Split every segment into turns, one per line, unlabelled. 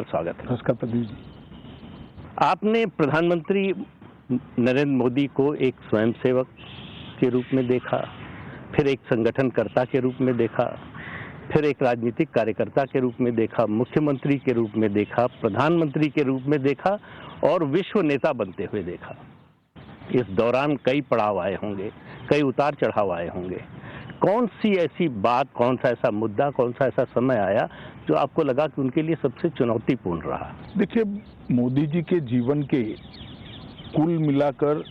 स्वागत है।
नमस्कार प्रदीप जी।
आपने प्रधानमंत्री नरेंद्र मोदी को एक स्वयंसेवक के रूप में देखा, फिर एक संगठनकर्ता के रूप में देखा, फिर एक राजनीतिक कार्यकर्ता के रूप में देखा, मुख्यमंत्री के रूप में देखा, प्रधानमंत्री के रूप में देखा और विश्व नेता बनते हुए देखा। इस दौरान कई पड़ाव आए होंगे, कई उतार चढ़ाव आए होंगे। कौन सी ऐसी बात, कौन सा ऐसा मुद्दा, कौन सा ऐसा समय आया जो आपको लगा कि उनके लिए सबसे चुनौतीपूर्ण रहा?
देखिए, मोदी जी के जीवन के कुल मिलाकर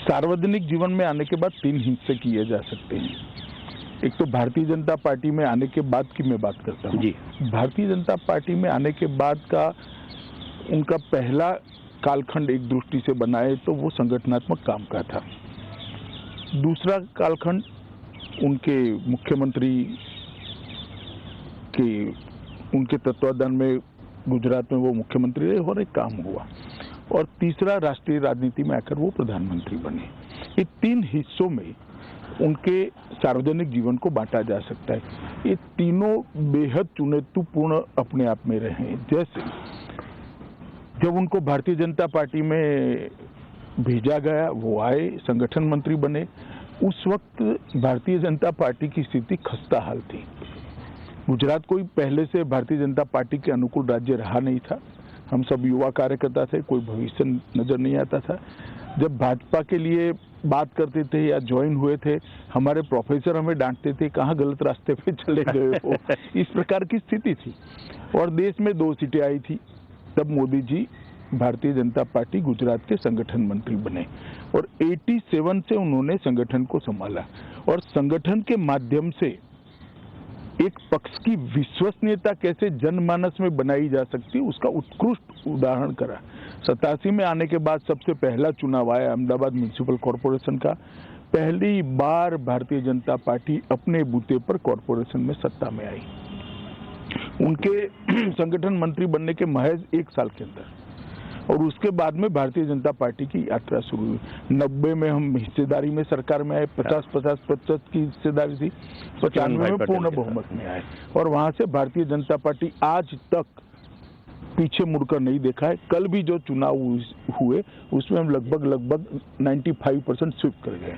सार्वजनिक जीवन में आने के बाद 3 हिस्से किए जा सकते हैं। एक तो भारतीय जनता पार्टी में आने के बाद की मैं बात करता हूँ।
जी।
भारतीय जनता पार्टी में आने के बाद का उनका पहला कालखंड एक दृष्टि से बनाए तो वो संगठनात्मक काम का था। दूसरा कालखंड उनके मुख्यमंत्री के उनके तत्वाधान में गुजरात में वो मुख्यमंत्री रहे और एक काम हुआ। और तीसरा राष्ट्रीय राजनीति में आकर वो प्रधानमंत्री बने। ये 3 हिस्सों में उनके सार्वजनिक जीवन को बांटा जा सकता है। ये तीनों बेहद चुनौतीपूर्ण अपने आप में रहे। जैसे जब उनको भारतीय जनता पार्टी में भेजा गया, वो आए, संगठन मंत्री बने। उस वक्त भारतीय जनता पार्टी की स्थिति खस्ता हाल थी। गुजरात कोई पहले से भारतीय जनता पार्टी के अनुकूल राज्य रहा नहीं था। हम सब युवा कार्यकर्ता थे, कोई भविष्य नजर नहीं आता था। जब भाजपा के लिए बात करते थे या ज्वाइन हुए थे, हमारे प्रोफेसर हमें डांटते थे, कहाँ गलत रास्ते पे चले गए हो। इस प्रकार की स्थिति थी और देश में 2 सीटें आई थी। तब मोदी जी भारतीय जनता पार्टी गुजरात के संगठन मंत्री बने और 87 से उन्होंने संगठन को संभाला और संगठन के माध्यम से एक पक्ष की विश्वसनीयता कैसे जनमानस में बनाई जा सकती है उसका उत्कृष्ट उदाहरण करा। 87 में आने के बाद सबसे पहला चुनाव आया अहमदाबाद म्युनिसिपल कॉरपोरेशन का। पहली बार भारतीय जनता पार्टी अपने बूते पर कॉरपोरेशन में सत्ता में आई। उनके संगठन मंत्री बनने के महज 1 साल के अंदर और उसके बाद में भारतीय जनता पार्टी की यात्रा शुरू हुई। 90 में हम हिस्सेदारी में सरकार में आए, 50-50 की हिस्सेदारी थी, 95 में पूर्ण बहुमत में आए और वहां से भारतीय जनता पार्टी आज तक पीछे मुड़कर नहीं देखा है। कल भी जो चुनाव हुए उसमें हम लगभग 95% स्वीप कर गए।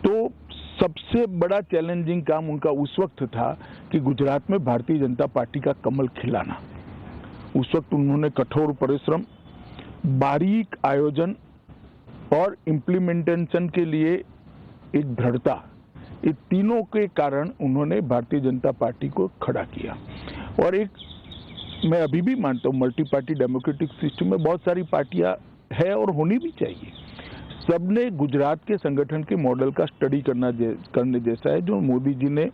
तो सबसे बड़ा चैलेंजिंग काम उनका उस वक्त था कि गुजरात में भारतीय जनता पार्टी का कमल खिलाना। उस वक्त उन्होंने कठोर परिश्रम, बारीक आयोजन और इम्प्लीमेंटेशन के लिए एक दृढ़ता, ये तीनों के कारण उन्होंने भारतीय जनता पार्टी को खड़ा किया। और एक मैं अभी भी मानता हूँ मल्टी पार्टी डेमोक्रेटिक सिस्टम में बहुत सारी पार्टियां है और होनी भी चाहिए। सबने गुजरात के संगठन के मॉडल का स्टडी करने जैसा है जो मोदी जी ने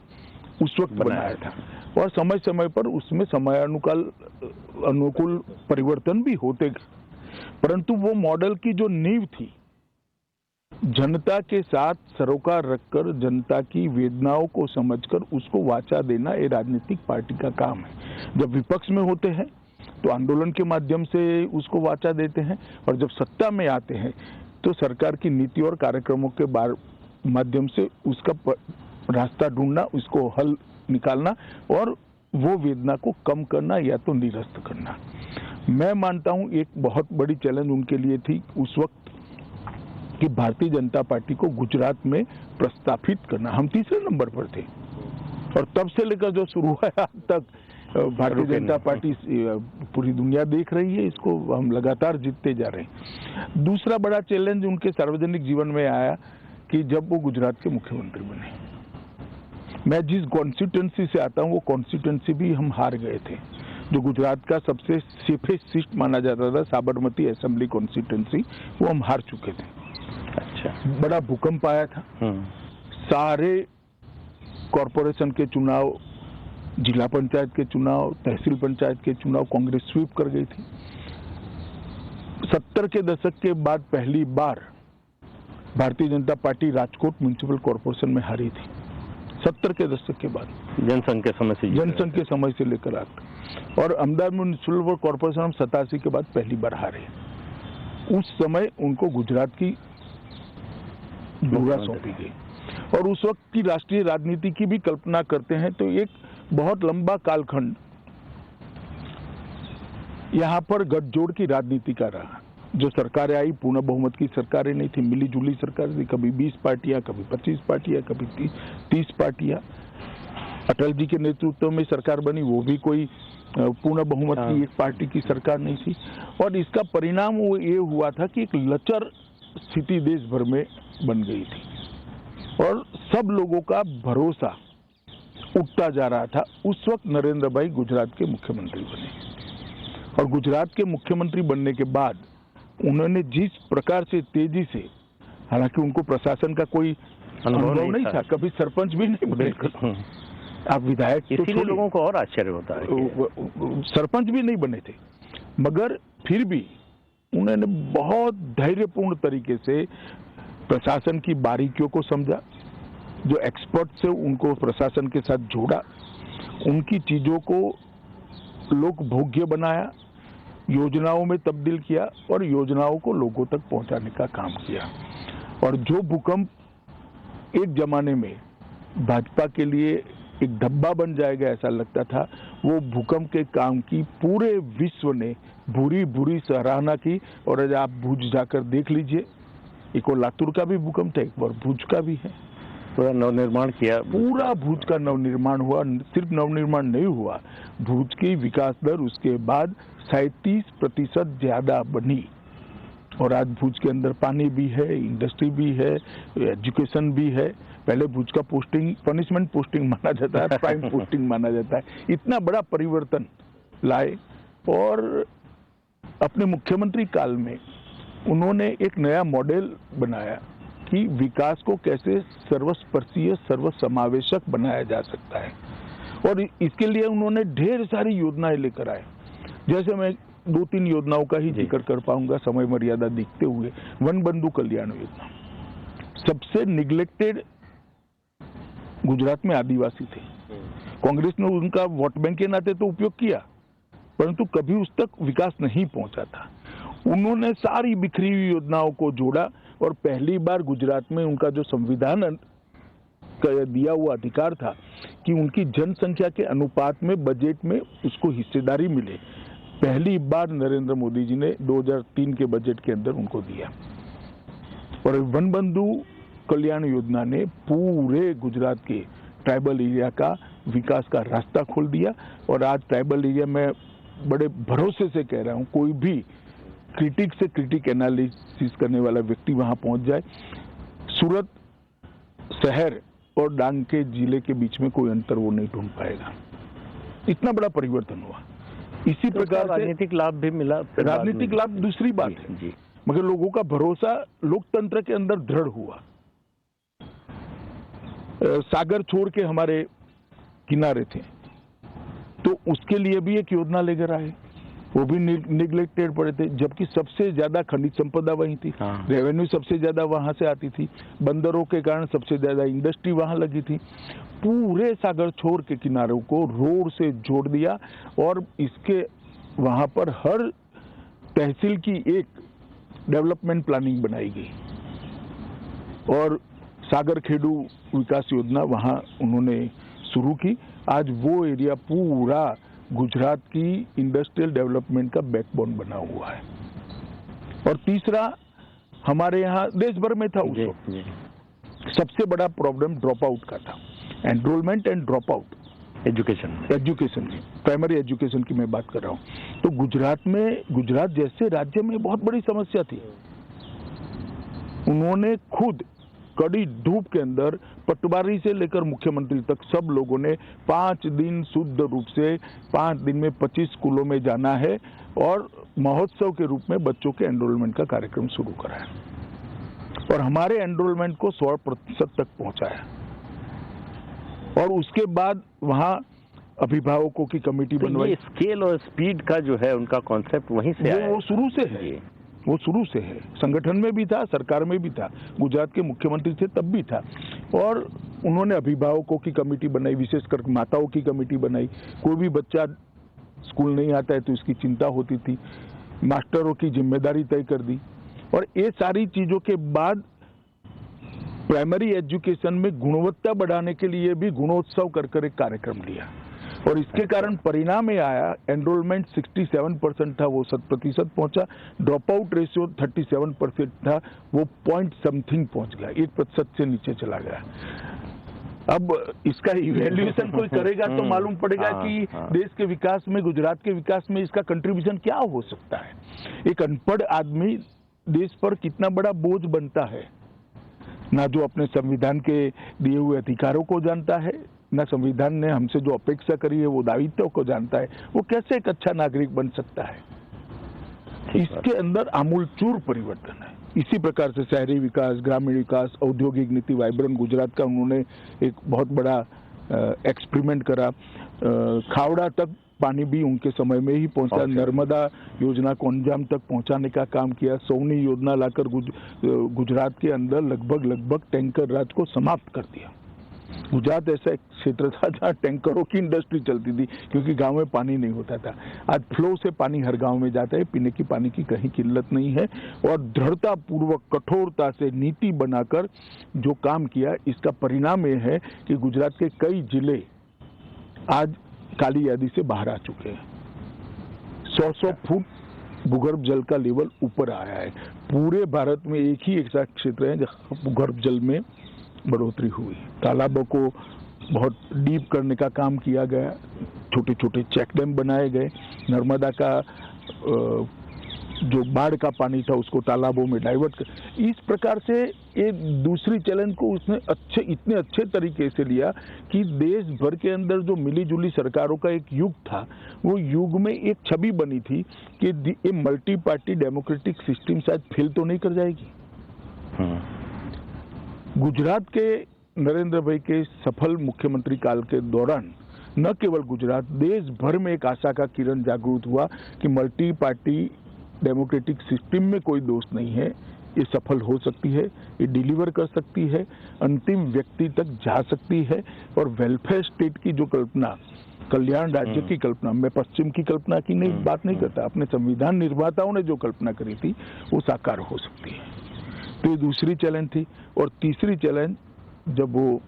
उस वक्त बनाया था और समय समय पर उसमें अनुकूल परिवर्तन भी होते गए, परंतु वो मॉडल की जो नींव थी, जनता के साथ सरोकार रखकर जनता की वेदनाओं को समझकर उसको वाचा देना ये राजनीतिक पार्टी का काम है। जब विपक्ष में होते हैं तो आंदोलन के माध्यम से उसको वाचा देते हैं और जब सत्ता में आते हैं तो सरकार की नीति और कार्यक्रमों के माध्यम से उसका रास्ता ढूंढना, उसको हल निकालना और वो वेदना को कम करना या तो निरस्त करना। मैं मानता हूं एक बहुत बड़ी चैलेंज उनके लिए थी उस वक्त कि भारतीय जनता पार्टी को गुजरात में प्रस्थापित करना। हम 3रे नंबर पर थे और तब से लेकर जो शुरू हुआ आज तक भारतीय जनता पार्टी पूरी दुनिया देख रही है, इसको हम लगातार जीतते जा रहे हैं। दूसरा बड़ा चैलेंज उनके सार्वजनिक जीवन में आया कि जब वो गुजरात के मुख्यमंत्री बने। मैं जिस कॉन्स्टिट्यूंसी से आता हूँ वो कॉन्स्टिट्यूंसी भी हम हार गए थे, जो गुजरात का सबसे सेफेस्ट सीट माना जाता था, साबरमती असेंबली कॉन्स्टिट्यूंसी, वो हम हार चुके थे।
अच्छा।
बड़ा भूकंप आया था। सारे कॉरपोरेशन के चुनाव, जिला पंचायत के चुनाव, तहसील पंचायत के चुनाव कांग्रेस स्वीप कर गई थी। 70 के दशक के बाद पहली बार Bharatiya Janata party Rajkot municipal corporation में हारी थी। 70 के दशक के बाद
जनसंघ के समय से
लेकर आज और अहमदाबाद म्युनिसिपल कॉरपोरेशन हम 87 के बाद पहली बार हारे। उस समय उनको गुजरात की धुरा सौंपी गई और उस वक्त की राष्ट्रीय राजनीति की भी कल्पना करते हैं तो एक बहुत लंबा कालखंड यहाँ पर गठजोड़ की राजनीति का रहा। जो सरकारें आई पूर्ण बहुमत की सरकारें नहीं थी, मिली जुली सरकार थी, कभी 20 पार्टियां, कभी 25 पार्टियां, कभी 30 पार्टियां। अटल जी के नेतृत्व में सरकार बनी, वो भी कोई पूर्ण बहुमत की एक पार्टी की सरकार नहीं थी। और इसका परिणाम वो ये हुआ था कि एक लचर स्थिति देश भर में बन गई थी और सब लोगों का भरोसा उठता जा रहा था। उस वक्त नरेंद्र भाई गुजरात के मुख्यमंत्री बने और गुजरात के मुख्यमंत्री बनने के बाद उन्होंने जिस प्रकार से तेजी से, हालांकि उनको प्रशासन का कोई अनुभव नहीं था, कभी सरपंच भी नहीं बने, आप विधायक तो
इसीलिए लोगों को और आश्चर्य होता है,
सरपंच भी नहीं बने थे, मगर फिर भी उन्होंने बहुत धैर्यपूर्ण तरीके से प्रशासन की बारीकियों को समझा, जो एक्सपर्ट से उनको प्रशासन के साथ जोड़ा, उनकी चीजों को लोक भोग्य बनाया, योजनाओं में तब्दील किया और योजनाओं को लोगों तक पहुंचाने का काम किया। और जो भूकंप एक जमाने में भाजपा के लिए एक धब्बा बन जाएगा ऐसा लगता था, वो भूकंप के काम की पूरे विश्व ने बुरी बुरी सराहना की। और आज आप भुज जाकर देख लीजिए, एक और लातूर का भी भूकंप था, एक और भुज का भी है,
पूरा नवनिर्माण किया,
पूरा भुज का नवनिर्माण हुआ। सिर्फ नवनिर्माण नहीं हुआ, भुज की विकास दर उसके बाद 37% ज्यादा बनी। और आज भुज के अंदर पानी भी है, इंडस्ट्री भी है, एजुकेशन भी है। पहले भुज का पोस्टिंग पनिशमेंट पोस्टिंग माना जाता है, प्राइम पोस्टिंग माना जाता है। इतना बड़ा परिवर्तन लाए और अपने मुख्यमंत्री काल में उन्होंने एक नया मॉडल बनाया कि विकास को कैसे सर्वस्पर्शीय सर्वसमावेशक बनाया जा सकता है। और इसके लिए उन्होंने ढेर सारी योजनाएं लेकर आए। जैसे मैं 2-3 योजनाओं का ही जिक्र कर पाऊंगा समय मर्यादा देखते हुए। वन बंधु कल्याण योजना, सबसे निग्लेक्टेड गुजरात में आदिवासी थे। कांग्रेस ने उनका वोट बैंक के नाते तो उपयोग किया, परंतु कभी उस तक विकास नहीं पहुंचा था। उन्होंने सारी बिखरी हुई योजनाओं को जोड़ा और पहली बार गुजरात में उनका जो संविधान का दिया हुआ अधिकार था कि उनकी जनसंख्या के अनुपात में बजट में उसको हिस्सेदारी मिले, पहली बार नरेंद्र मोदी जी ने 2003 के बजट के अंदर उनको दिया। और वन बंधु कल्याण योजना ने पूरे गुजरात के ट्राइबल एरिया का विकास का रास्ता खोल दिया। और आज ट्राइबल एरिया में बड़े भरोसे से कह रहा हूं, कोई भी क्रिटिक से क्रिटिक एनालिसिस करने वाला व्यक्ति वहां पहुंच जाए, सूरत शहर और डांग के जिले के बीच में कोई अंतर वो नहीं ढूंढ पाएगा। इतना बड़ा परिवर्तन हुआ। इसी प्रकार से
राजनीतिक लाभ भी मिला।
राजनीतिक लाभ दूसरी बात है
जी,
मगर लोगों का भरोसा लोकतंत्र के अंदर दृढ़ हुआ। सागर छोड़ के हमारे किनारे थे तो उसके लिए भी एक योजना लेकर आए, वो भी निग्लेक्टेड पड़े थे, जबकि सबसे ज्यादा खनिज संपदा वहीं थी। रेवेन्यू सबसे ज्यादा वहां से आती थी, बंदरों के कारण सबसे ज्यादा इंडस्ट्री वहां लगी थी। पूरे सागर छोर के किनारों को रोड से जोड़ दिया और इसके वहां पर हर तहसील की एक डेवलपमेंट प्लानिंग बनाई गई और सागर खेडू विकास योजना वहां उन्होंने शुरू की। आज वो एरिया पूरा गुजरात की इंडस्ट्रियल डेवलपमेंट का बैकबोन बना हुआ है। और तीसरा, हमारे यहाँ देश भर में था उस वक्त सबसे बड़ा प्रॉब्लम ड्रॉप आउट का था, enrolment and drop out education की, प्राइमरी एजुकेशन की मैं बात कर रहा हूँ। तो गुजरात जैसे राज्य में बहुत बड़ी समस्या थी। उन्होंने खुद कड़ी धूप के अंदर पटवारी से लेकर मुख्यमंत्री तक सब लोगों ने 5 दिन शुद्ध रूप से 5 दिन में 25 स्कूलों में जाना है और महोत्सव के रूप में बच्चों के एनरोलमेंट का कार्यक्रम शुरू कराया और हमारे एनरोलमेंट को 100% तक पहुंचाया। और उसके बाद वहां अभिभावकों की कमेटी बनवाई।
स्केल और स्पीड का जो है उनका कॉन्सेप्ट वहीं से आया,
वो शुरू से है, वो शुरू से है। संगठन में भी था, सरकार में भी था, गुजरात के मुख्यमंत्री थे तब भी था। और उन्होंने अभिभावकों की कमेटी बनाई, विशेषकर माताओं की कमेटी बनाई। कोई भी बच्चा स्कूल नहीं आता है तो इसकी चिंता होती थी, मास्टरों की जिम्मेदारी तय कर दी। और ये सारी चीजों के बाद प्राइमरी एजुकेशन में गुणवत्ता बढ़ाने के लिए भी गुणोत्सव कर एक कार्यक्रम लिया। और इसके कारण परिणाम ये आया, एनरोलमेंट 67% था, वो 100% पहुंचा। ड्रॉप आउट रेशियो 37% था, वो पॉइंट समथिंग पहुंच गया, 1% से नीचे चला गया। अब इसका इवैल्यूएशन कोई करेगा तो मालूम पड़ेगा कि देश के विकास में, गुजरात के विकास में इसका कंट्रीब्यूशन क्या हो सकता है। एक अनपढ़ आदमी देश पर कितना बड़ा बोझ बनता है, ना जो अपने संविधान के दिए हुए अधिकारों को जानता है, ना संविधान ने हमसे जो अपेक्षा करी है वो दायित्व को जानता है, वो कैसे एक अच्छा नागरिक बन सकता है। इसके अंदर आमूलचूर परिवर्तन है। इसी प्रकार से शहरी विकास, ग्रामीण विकास, औद्योगिक नीति, वाइब्रेंट गुजरात का उन्होंने एक बहुत बड़ा एक्सपेरिमेंट करा। खावड़ा तक पानी भी उनके समय में ही पहुंचा। नर्मदा योजना को अंजाम तक पहुंचाने का काम किया। सौनी योजना लाकर गुजरात के अंदर लगभग टैंकर राज को समाप्त कर दिया। गुजरात ऐसा एक क्षेत्र था जहाँ टैंकरों की इंडस्ट्री चलती थी, क्योंकि गांव में पानी नहीं होता था। आज फ्लो से पानी हर गांव में जाता है, पीने की पानी की कहीं किल्लत नहीं है। और दृढ़ता पूर्वक, कठोरता से नीति बनाकर जो काम किया, इसका परिणाम यह है कि गुजरात के कई जिले आज काली यादी से बाहर आ चुके हैं। 100 फुट भूगर्भ जल का लेवल ऊपर आया है। पूरे भारत में एक ही ऐसा क्षेत्र है जहाँ भूगर्भ जल में बढ़ोतरी हुई। तालाबों को बहुत डीप करने का काम किया गया, छोटे छोटे चेक डैम बनाए गए, नर्मदा का जो बाढ़ का पानी था उसको तालाबों में डाइवर्ट कर। इस प्रकार से ये दूसरी चैलेंज को उसने इतने अच्छे तरीके से लिया कि देश भर के अंदर जो मिली जुली सरकारों का एक युग था, वो युग में एक छवि बनी थी कि ये मल्टी पार्टी डेमोक्रेटिक सिस्टम शायद फेल तो नहीं कर जाएगी। गुजरात के नरेंद्र भाई के सफल मुख्यमंत्री काल के दौरान न केवल गुजरात, देश भर में एक आशा का किरण जागृत हुआ कि मल्टी पार्टी डेमोक्रेटिक सिस्टम में कोई दोष नहीं है, ये सफल हो सकती है, ये डिलीवर कर सकती है, अंतिम व्यक्ति तक जा सकती है। और वेलफेयर स्टेट की जो कल्पना, कल्याण राज्य की कल्पना, मैं पश्चिम की कल्पना की नहीं बात नहीं करता, अपने संविधान निर्माताओं ने जो कल्पना करी थी वो साकार हो सकती है। तो ये दूसरी चैलेंज थी। और तीसरी चैलेंज जब वो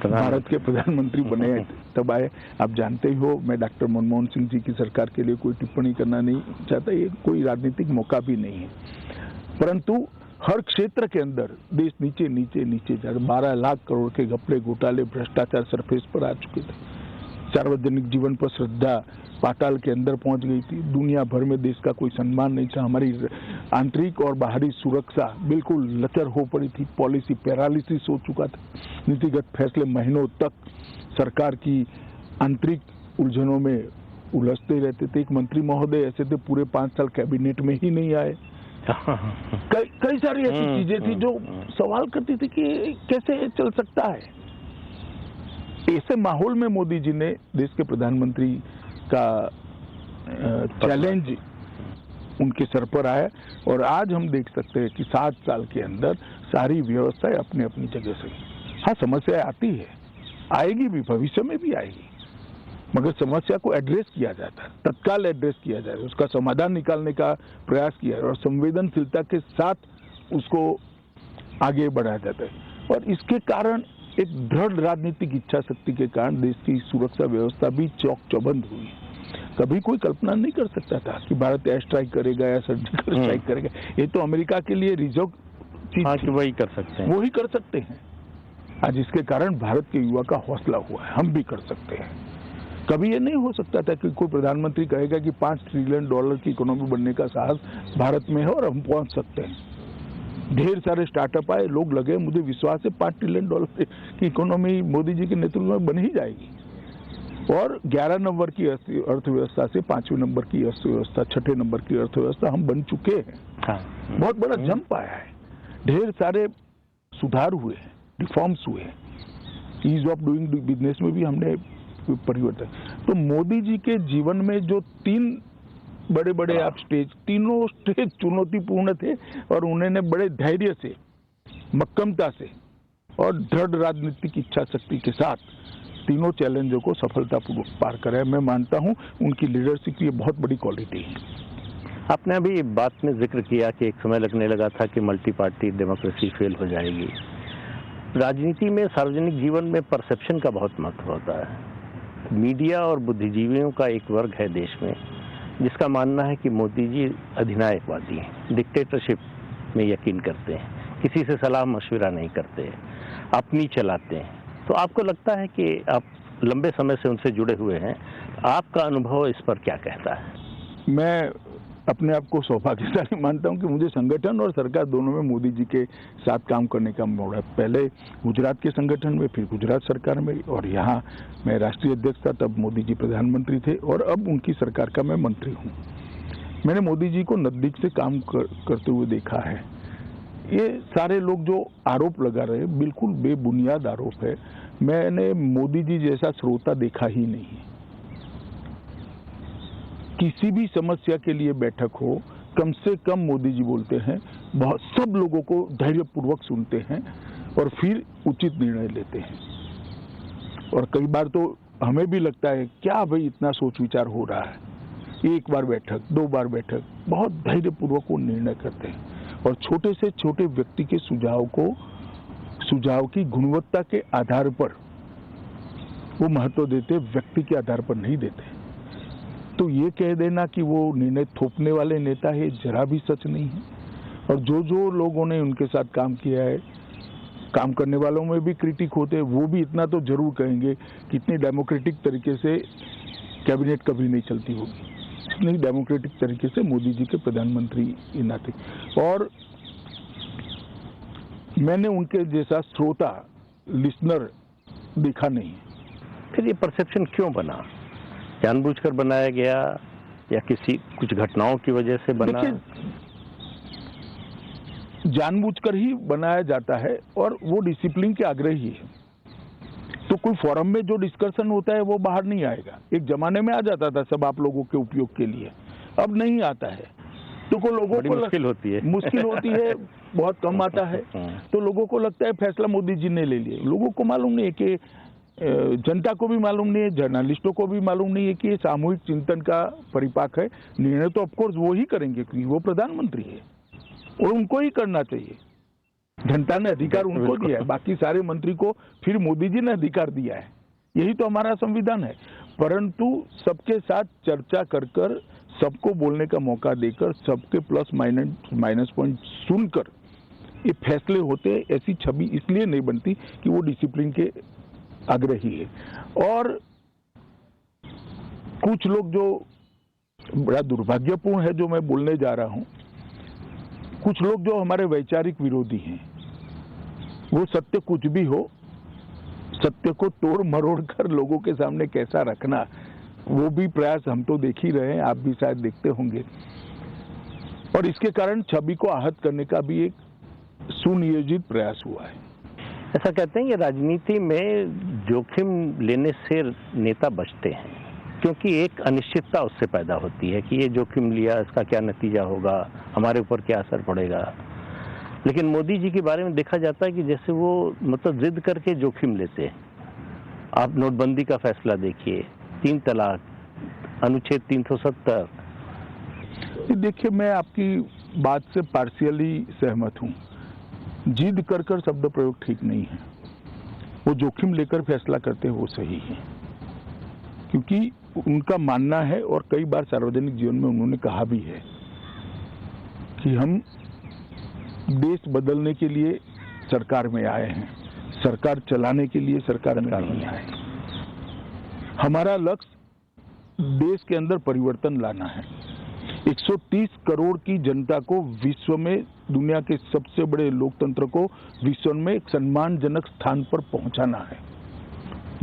भारत के प्रधानमंत्री बने तब आए। आप जानते ही हो, मैं डॉक्टर मनमोहन सिंह जी की सरकार के लिए कोई टिप्पणी करना नहीं चाहता, ये कोई राजनीतिक मौका भी नहीं है, परंतु हर क्षेत्र के अंदर देश नीचे नीचे नीचे जा रहा। 12 लाख करोड़ के घपले, घोटाले, भ्रष्टाचार सरफेस पर आ चुके थे। सार्वजनिक जीवन पर श्रद्धा पाताल के अंदर पहुंच गई थी। दुनिया भर में देश का कोई सम्मान नहीं था। हमारी आंतरिक और बाहरी सुरक्षा बिल्कुल लचर हो पड़ी थी। पॉलिसी पैरालिसिस हो चुका था। नीतिगत फैसले महीनों तक सरकार की आंतरिक उलझनों में उलझते रहते थे। एक मंत्री महोदय ऐसे थे पूरे 5 साल कैबिनेट में ही नहीं आए। कई सारी ऐसी चीजें थी जो सवाल करती थी कि कैसे चल सकता है। ऐसे माहौल में मोदी जी ने देश के प्रधानमंत्री का चैलेंज उनके सर पर आया। और आज हम देख सकते हैं कि 7 साल के अंदर सारी व्यवस्थाएं अपनी अपनी जगह से। हाँ, समस्याएं आती है, आएगी भी, भविष्य में भी आएगी, मगर समस्या को एड्रेस किया जाता है, तत्काल एड्रेस किया जाता है, उसका समाधान निकालने का प्रयास किया और संवेदनशीलता के साथ उसको आगे बढ़ाया जाता है। और इसके कारण एक दृढ़ राजनीतिक इच्छा शक्ति के कारण देश की सुरक्षा व्यवस्था भी चौक चौबंद हुई। कभी कोई कल्पना नहीं कर सकता था कि भारत एयर स्ट्राइक करेगा या सर्जिकल स्ट्राइक करेगा। ये तो अमेरिका के लिए रिजर्व चीज थी,
वही कर सकते हैं,
वही कर सकते हैं। आज इसके कारण भारत के युवा का हौसला हुआ है, हम भी कर सकते हैं। कभी ये नहीं हो सकता था कि कोई प्रधानमंत्री कहेगा कि $5 ट्रिलियन की इकोनॉमी बनने का साहस भारत में है और हम पहुंच सकते हैं। ढेर सारे स्टार्टअप आए, लोग लगे, मुझे विश्वास है $5 ट्रिलियन की इकोनॉमी मोदी जी के नेतृत्व में बन ही जाएगी। और 11 नंबर की अर्थव्यवस्था से 5वें नंबर की अर्थव्यवस्था, 6ठे नंबर की अर्थव्यवस्था हम बन चुके हैं। बहुत बड़ा जंप आया है, ढेर सारे सुधार हुए हैं, रिफॉर्म्स हुए हैं, ईज ऑफ डूइंग बिजनेस में भी हमने परिवर्तन। तो मोदी जी के जीवन में जो 3 बड़े बड़े आप स्टेज, तीनों स्टेज चुनौतीपूर्ण थे और उन्होंने बड़े धैर्य से, मक्कमता से और दृढ़ राजनीतिक इच्छा शक्ति के साथ तीनों चैलेंजों को सफलतापूर्वक पार करा है। मैं मानता हूं उनकी लीडरशिप की ये बहुत बड़ी क्वालिटी है।
आपने अभी बात में जिक्र किया कि एक समय लगने लगा था कि मल्टी पार्टी डेमोक्रेसी फेल हो जाएगी। राजनीति में, सार्वजनिक जीवन में परसेप्शन का बहुत महत्व होता है। मीडिया और बुद्धिजीवियों का एक वर्ग है देश में जिसका मानना है कि मोदी जी अधिनायकवादी हैं, डिक्टेटरशिप में यकीन करते हैं, किसी से सलाह मशविरा नहीं करते, अपनी चलाते हैं। तो आपको लगता है कि आप लंबे समय से उनसे जुड़े हुए हैं, आपका अनुभव इस पर क्या कहता है?
मैं अपने आप को सौभाग्यशाली मानता हूं कि मुझे संगठन और सरकार दोनों में मोदी जी के साथ काम करने का मौका है। पहले गुजरात के संगठन में, फिर गुजरात सरकार में, और यहाँ मैं राष्ट्रीय अध्यक्ष था, तब मोदी जी प्रधानमंत्री थे, और अब उनकी सरकार का मैं मंत्री हूँ। मैंने मोदी जी को नजदीक से काम करते हुए देखा है। ये सारे लोग जो आरोप लगा रहे हैं, बिल्कुल बेबुनियाद आरोप है। मैंने मोदी जी जैसा श्रोता देखा ही नहीं है। किसी भी समस्या के लिए बैठक हो, कम से कम मोदी जी बोलते हैं, बहुत सब लोगों को धैर्यपूर्वक सुनते हैं और फिर उचित निर्णय लेते हैं। और कई बार तो हमें भी लगता है क्या भाई इतना सोच विचार हो रहा है। एक बार बैठक, 2 बार बैठक, बहुत धैर्यपूर्वक वो निर्णय करते हैं और छोटे से छोटे व्यक्ति के सुझाव की गुणवत्ता के आधार पर वो महत्व देते, व्यक्ति के आधार पर नहीं देते। तो ये कह देना कि वो निर्णय थोपने वाले नेता है, जरा भी सच नहीं है। और जो लोगों ने उनके साथ काम किया है, काम करने वालों में भी क्रिटिक होते हैं, वो भी इतना तो जरूर कहेंगे कि इतनी डेमोक्रेटिक तरीके से कैबिनेट कभी नहीं चलती होगी, इतनी डेमोक्रेटिक तरीके से मोदी जी के प्रधानमंत्री इन नाते। और मैंने उनके जैसा श्रोता, लिसनर देखा नहीं है।
फिर ये परसेप्शन क्यों बना? जानबूझकर बनाया गया या कुछ घटनाओं की वजह से बना?
जानबूझकर ही बनाया जाता है और वो डिसिप्लिन के आग्रही है। तो कोई फोरम में जो डिस्कशन होता है वो बाहर नहीं आएगा। एक जमाने में आ जाता था सब आप लोगों के उपयोग के लिए, अब नहीं आता है। तो को लोगों को
मुश्किल होती
है, बहुत कम आता है। तो लोगों को लगता है फैसला मोदी जी ने ले लिया। लोगों को मालूम नहीं है कि जनता को भी मालूम नहीं है, जर्नलिस्टों को भी मालूम नहीं है कि ये सामूहिक चिंतन का परिपाक है। निर्णय तो ऑफकोर्स वो ही करेंगे क्योंकि वो प्रधानमंत्री है और उनको ही करना चाहिए। जनता ने अधिकार उनको दिया है, बाकी सारे मंत्री को फिर मोदी जी ने अधिकार दिया है। यही तो हमारा संविधान है। परंतु सबके साथ चर्चा कर सबको बोलने का मौका देकर, सबके प्लस माइनस पॉइंट सुनकर ये फैसले होते। ऐसी छवि इसलिए नहीं बनती कि वो डिसिप्लिन के आग्रही है। और कुछ लोग जो बड़ा दुर्भाग्यपूर्ण है, जो मैं बोलने जा रहा हूं, कुछ लोग जो हमारे वैचारिक विरोधी हैं, वो सत्य कुछ भी हो, सत्य को तोड़ मरोड़ कर लोगों के सामने कैसा रखना, वो भी प्रयास हम तो देख ही रहे हैं, आप भी शायद देखते होंगे। और इसके कारण छवि को आहत करने का भी एक सुनियोजित प्रयास हुआ है।
ऐसा कहते हैं कि राजनीति में जोखिम लेने से नेता बचते हैं क्योंकि एक अनिश्चितता उससे पैदा होती है कि ये जोखिम लिया, इसका क्या नतीजा होगा, हमारे ऊपर क्या असर पड़ेगा। लेकिन मोदी जी के बारे में देखा जाता है कि जैसे वो मतलब जिद करके जोखिम लेते हैं। आप नोटबंदी का फैसला देखिए, 3 तलाक, अनुच्छेद 370।
देखिए, मैं आपकी बात से पार्शियली सहमत हूँ। जिद कर शब्द प्रयोग ठीक नहीं है। वो जोखिम लेकर फैसला करते हैं, वो सही है, क्योंकि उनका मानना है और कई बार सार्वजनिक जीवन में उन्होंने कहा भी है कि हम देश बदलने के लिए सरकार में आए हैं, सरकार चलाने के लिए सरकार में नहीं आए। हमारा लक्ष्य देश के अंदर परिवर्तन लाना है। 130 करोड़ की जनता को विश्व में, दुनिया के सबसे बड़े लोकतंत्र को विश्व में एक सम्मानजनक स्थान पर पहुंचाना है,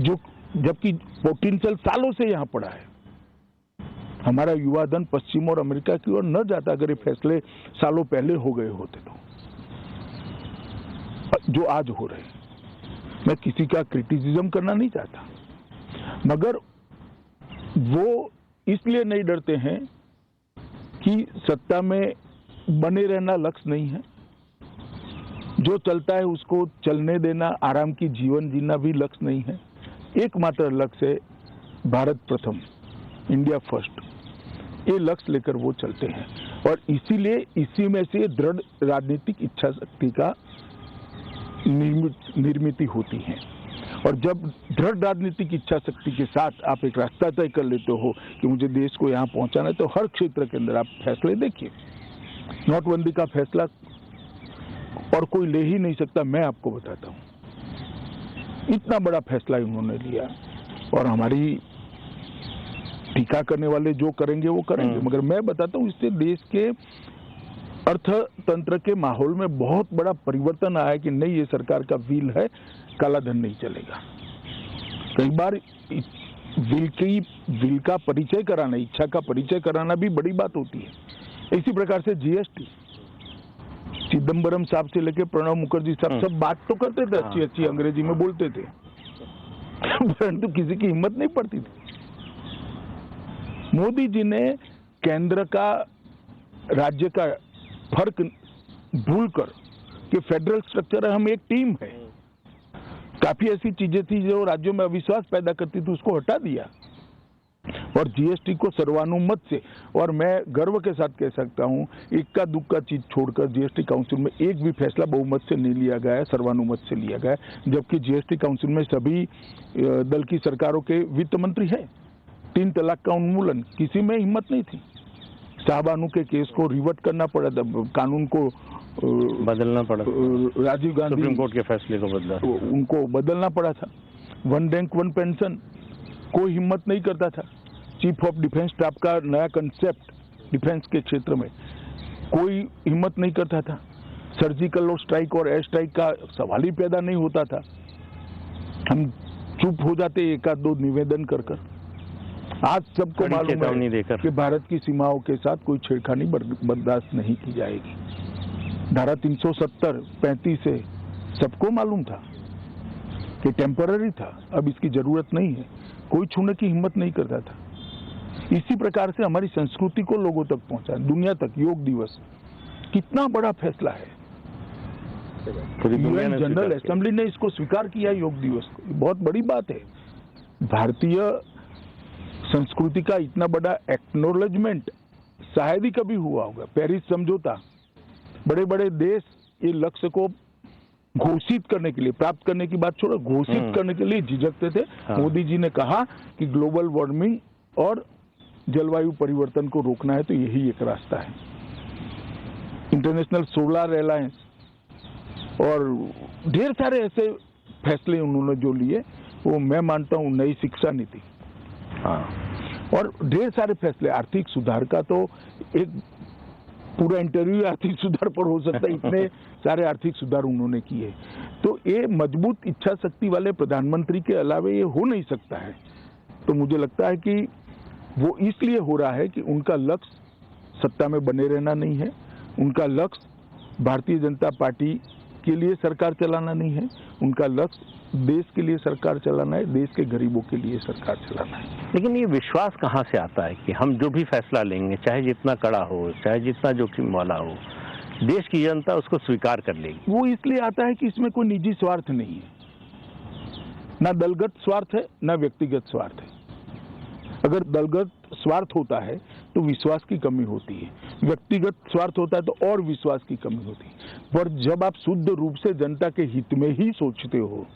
जो जबकि पोटेंशियल सालों से यहां पड़ा है। हमारा युवा धन पश्चिम और अमेरिका की ओर न जाता अगर ये फैसले सालों पहले हो गए होते तो, जो आज हो रहे। मैं किसी का क्रिटिसिज्म करना नहीं चाहता, मगर वो इसलिए नहीं डरते हैं कि सत्ता में बने रहना लक्ष्य नहीं है, जो चलता है उसको चलने देना, आराम की जीवन जीना भी लक्ष्य नहीं है। एकमात्र लक्ष्य है भारत प्रथम, इंडिया फर्स्ट। ये लक्ष्य लेकर वो चलते हैं और इसीलिए इसी में से दृढ़ राजनीतिक इच्छा शक्ति का निर्मित होती है। और जब दृढ़ राजनीतिक इच्छा शक्ति के साथ आप एक रास्ता तय कर लेते हो कि मुझे देश को यहाँ पहुंचाना है, तो हर क्षेत्र के अंदर आप फैसले देखिए। नोटबंदी का फैसला और कोई ले ही नहीं सकता, मैं आपको बताता हूँ। इतना बड़ा फैसला उन्होंने लिया, और हमारी टीका करने वाले जो करेंगे वो करेंगे, मगर मैं बताता हूँ इससे देश के अर्थतंत्र के माहौल में बहुत बड़ा परिवर्तन आया कि नहीं, ये सरकार का विल है, काला धन नहीं चलेगा। कई बार विल का परिचय कराना, इच्छा का परिचय कराना भी बड़ी बात होती है। इसी प्रकार से जीएसटी, चिदम्बरम साहब से लेके प्रणब मुखर्जी साहब सब बात तो करते थे, अच्छी अच्छी अंग्रेजी में बोलते थे, परंतु किसी की हिम्मत नहीं पड़ती थी। मोदी जी ने केंद्र का राज्य का फर्क भूलकर कि फेडरल स्ट्रक्चर है, हम एक टीम है, काफी ऐसी चीजें थी जो राज्यों में अविश्वास पैदा करती थी, उसको हटा दिया, और जीएसटी को सर्वानुमत से, और मैं गर्व के साथ कह सकता हूं, इक्का दुक्का चीज छोड़कर जीएसटी काउंसिल में एक भी फैसला बहुमत से नहीं लिया गया है, सर्वानुमत से लिया गया है। जबकि जीएसटी काउंसिल में सभी दल की सरकारों के वित्त मंत्री हैं। 3 तलाक का उन्मूलन, किसी में हिम्मत नहीं थी। शाहबानू के केस को रिवर्ट करना पड़ा था, कानून को
बदलना पड़ा,
राजीव गांधी
सुप्रीम कोर्ट के फैसले को बदला,
उनको बदलना पड़ा था। 1 रैंक 1 पेंशन, कोई हिम्मत नहीं करता था। चीफ ऑफ डिफेंस स्टाफ का नया कंसेप्ट डिफेंस के क्षेत्र में, कोई हिम्मत नहीं करता था। सर्जिकल और स्ट्राइक और एयर स्ट्राइक का सवाल ही पैदा नहीं होता था। हम चुप हो जाते एक आध दो निवेदन कर कर। आज सबको मालूम है कि भारत की सीमाओं के साथ कोई छेड़खानी बर्दाश्त नहीं की जाएगी। धारा 370, 35 से सबको मालूम था कि टेम्पररी था, अब इसकी जरूरत नहीं है, कोई छूने की हिम्मत नहीं करता था। इसी प्रकार से हमारी संस्कृति को लोगों तक पहुंचा, दुनिया तक। योग दिवस कितना बड़ा फैसला है, यूएन जनरल असेंबली ने इसको स्वीकार किया योग दिवस को, बहुत बड़ी बात है। भारतीय संस्कृति का इतना बड़ा एक्नॉलेजमेंट शायद ही कभी हुआ होगा। पेरिस समझौता, बड़े बड़े देश ये लक्ष्य को घोषित करने के लिए, प्राप्त करने की बात छोड़ो, घोषित करने के लिए झिझकते थे। मोदी जी ने कहा कि ग्लोबल वार्मिंग और जलवायु परिवर्तन को रोकना है तो यही एक रास्ता है। इंटरनेशनल सोलर अलायंस और ढेर सारे ऐसे फैसले उन्होंने जो लिए, वो मैं मानता हूँ नई शिक्षा नीति, और ढेर सारे फैसले। आर्थिक सुधार का तो एक पूरा इंटरव्यू आर्थिक सुधार पर हो सकता है, इतने सारे आर्थिक सुधार उन्होंने किए। तो ये मजबूत इच्छा शक्ति वाले प्रधानमंत्री के अलावा ये हो नहीं सकता है। तो मुझे लगता है कि वो इसलिए हो रहा है कि उनका लक्ष्य सत्ता में बने रहना नहीं है, उनका लक्ष्य भारतीय जनता पार्टी के लिए सरकार चलाना नहीं है, उनका लक्ष्य देश के लिए सरकार चलाना है, देश के गरीबों के लिए सरकार चलाना है।
लेकिन ये विश्वास कहाँ से आता है कि हम जो भी फैसला लेंगे, चाहे जितना कड़ा हो, चाहे जितना जोखिम वाला हो, देश की जनता उसको स्वीकार कर लेगी?
वो इसलिए आता है कि इसमें कोई निजी स्वार्थ नहीं है, ना दलगत स्वार्थ है, ना व्यक्तिगत स्वार्थ है। अगर दलगत स्वार्थ होता है तो विश्वास की कमी होती है, व्यक्तिगत स्वार्थ होता है तो और विश्वास की कमी होती है। पर जब आप शुद्ध रूप से जनता के हित में ही सोचते हो,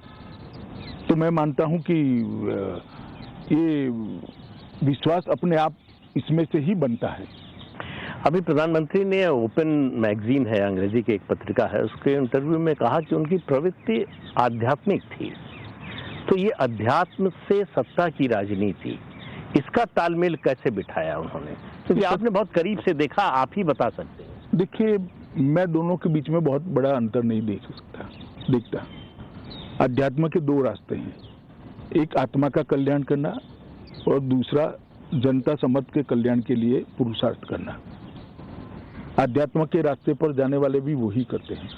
तो मैं मानता हूं कि ये विश्वास अपने आप इसमें से ही बनता है।
अभी प्रधानमंत्री ने ओपन मैगजीन है, अंग्रेजी की एक पत्रिका है, उसके इंटरव्यू में कहा कि उनकी प्रवृत्ति आध्यात्मिक थी। तो ये अध्यात्म से सत्ता की राजनीति, इसका तालमेल कैसे बिठाया उन्होंने? क्योंकि आपने बहुत करीब से देखा, आप ही बता सकते हैं।
देखिए, मैं दोनों के बीच में बहुत बड़ा अंतर नहीं देखता। अध्यात्म के 2 रास्ते हैं, एक आत्मा का कल्याण करना और दूसरा जनता समझ के कल्याण के लिए पुरुषार्थ करना। अध्यात्म के रास्ते पर जाने वाले भी वही करते हैं,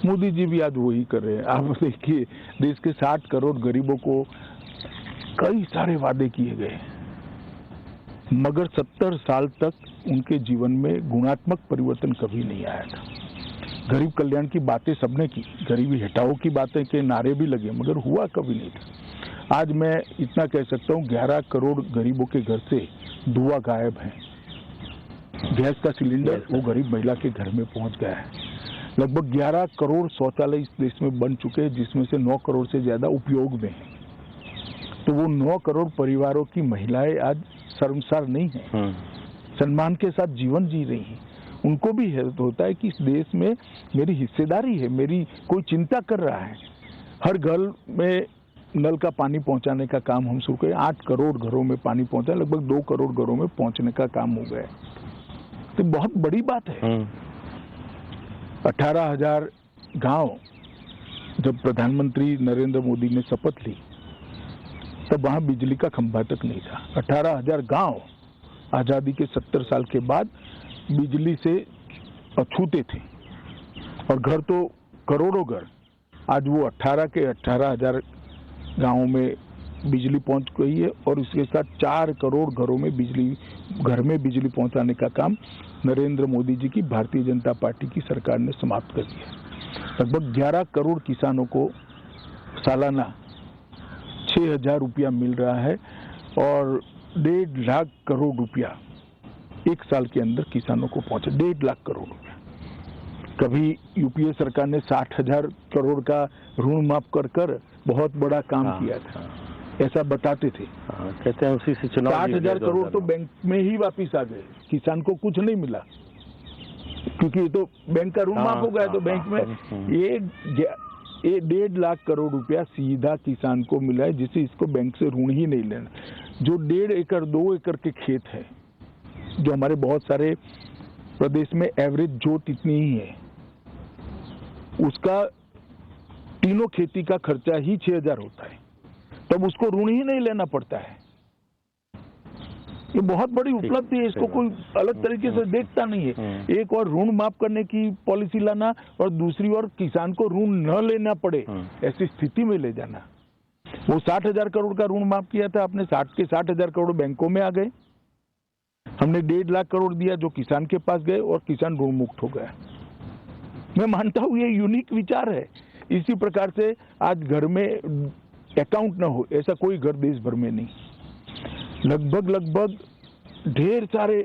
मोदी जी भी आज वही कर रहे हैं। आप देखिए, देश के 60 करोड़ गरीबों को कई सारे वादे किए गए, मगर 70 साल तक उनके जीवन में गुणात्मक परिवर्तन कभी नहीं आया था। गरीब कल्याण की बातें सबने की, गरीबी हटाओ की बातें के नारे भी लगे, मगर हुआ कभी नहीं था। आज मैं इतना कह सकता हूँ, 11 करोड़ गरीबों के घर से धुआं गायब है। गैस का सिलेंडर वो गरीब महिला के घर में पहुंच गया है। लगभग 11 करोड़ शौचालय इस देश में बन चुके हैं, जिसमें से 9 करोड़ से ज्यादा उपयोग में है। तो वो 9 करोड़ परिवारों की महिलाएं आज शर्मसार नहीं हैं, सम्मान के साथ जीवन जी रही हैं। उनको भी होता है कि इस देश में मेरी हिस्सेदारी है, मेरी कोई चिंता कर रहा है। हर घर में नल का पानी पहुंचाने का काम हम शुरू करें। 8 करोड़ घरों में पानी पहुंचा, लगभग 2 करोड़ घरों में पहुंचने का काम हो गया। तो बहुत बड़ी बात है। 18,000 गांव जब प्रधानमंत्री नरेंद्र मोदी ने शपथ ली तब वहां बिजली का खंभा तक नहीं था। 18,000 गांव आजादी के 70 साल के बाद बिजली से अछूते थे और घर तो करोड़ों घर। आज वो 18,000 गांवों में बिजली पहुंच गई है और इसके साथ 4 करोड़ घरों में घर में बिजली पहुंचाने का काम नरेंद्र मोदी जी की भारतीय जनता पार्टी की सरकार ने समाप्त कर दिया। लगभग 11 करोड़ किसानों को सालाना 6,000 रुपया मिल रहा है और 1.5 लाख करोड़ रुपया एक साल के अंदर किसानों को पहुंचे। 1.5 लाख करोड़ रुपया। कभी यूपीए सरकार ने 60,000 करोड़ का ऋण माफ कर बहुत बड़ा काम किया था, ऐसा बताते थे।
कहते हैं उसी से चुनाव
60,000 करोड़ तो बैंक में ही वापिस आ गए, किसान को कुछ नहीं मिला क्योंकि ये तो बैंक का ऋण माफ हो गया। तो बैंक में ये 1.5 लाख करोड़ रुपया सीधा किसान को मिला है, जिसे इसको बैंक से ऋण ही नहीं लेना। जो 1.5 एकड़ 2 एकड़ के खेत है, जो हमारे बहुत सारे प्रदेश में एवरेज जोत इतनी ही है, उसका तीनों खेती का खर्चा ही 6,000 होता है, तब उसको ऋण ही नहीं लेना पड़ता है। ये बहुत बड़ी उपलब्धि है, इसको कोई अलग तरीके से देखता नहीं है। एक और ऋण माफ करने की पॉलिसी लाना और दूसरी ओर किसान को ऋण न लेना पड़े ऐसी स्थिति में ले जाना। वो 60,000 करोड़ का ऋण माफ किया था आपने, 60,000 करोड़ बैंकों में आ गए। हमने 1.5 लाख करोड़ दिया जो किसान के पास गए और किसान ऋण मुक्त हो गया। मैं मानता हूं ये यूनिक विचार है। इसी प्रकार से आज घर में अकाउंट न हो ऐसा कोई घर देश भर में नहीं। लगभग ढेर सारे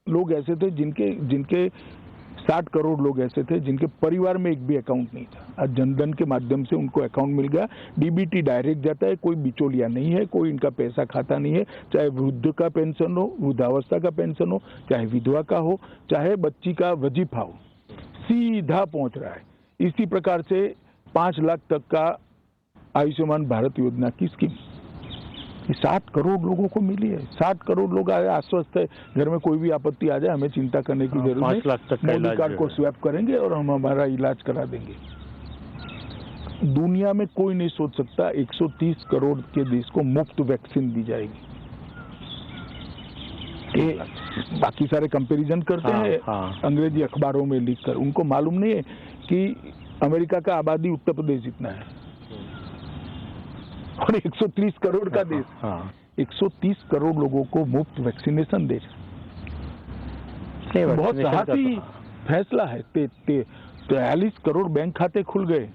लोग ऐसे थे जिनके 60 करोड़ लोग ऐसे थे जिनके परिवार में एक भी अकाउंट नहीं था। आज जनधन के माध्यम से उनको अकाउंट मिल गया। डीबीटी डायरेक्ट जाता है, कोई बिचौलिया नहीं है, कोई इनका पैसा खाता नहीं है। चाहे वृद्ध का पेंशन हो, वृद्धावस्था का पेंशन हो, चाहे विधवा का हो, चाहे बच्ची का वजीफा हो, सीधा पहुंच रहा है। इसी प्रकार से 5 लाख तक का आयुष्मान भारत योजना की स्कीम 60 करोड़ लोगों को मिली है। 60 करोड़ लोग आश्वस्त है, घर में कोई भी आपत्ति आ जाए हमें चिंता करने की जरूरत नहीं।
5 लाख तक
मोदी कार्ड को स्वैप करेंगे और हम हमारा इलाज करा देंगे। दुनिया में कोई नहीं सोच सकता 130 करोड़ के देश को मुफ्त वैक्सीन दी जाएगी। बाकी सारे कंपैरिजन करते हैं अंग्रेजी अखबारों में लिखकर, उनको मालूम नहीं है कि अमेरिका का आबादी उत्तर प्रदेश इतना है और 130 करोड़ का देश 130 करोड़ लोगों को मुफ्त वैक्सीनेशन दे। बहुत साहसी फैसला है। 43 करोड़ बैंक खाते खुल गए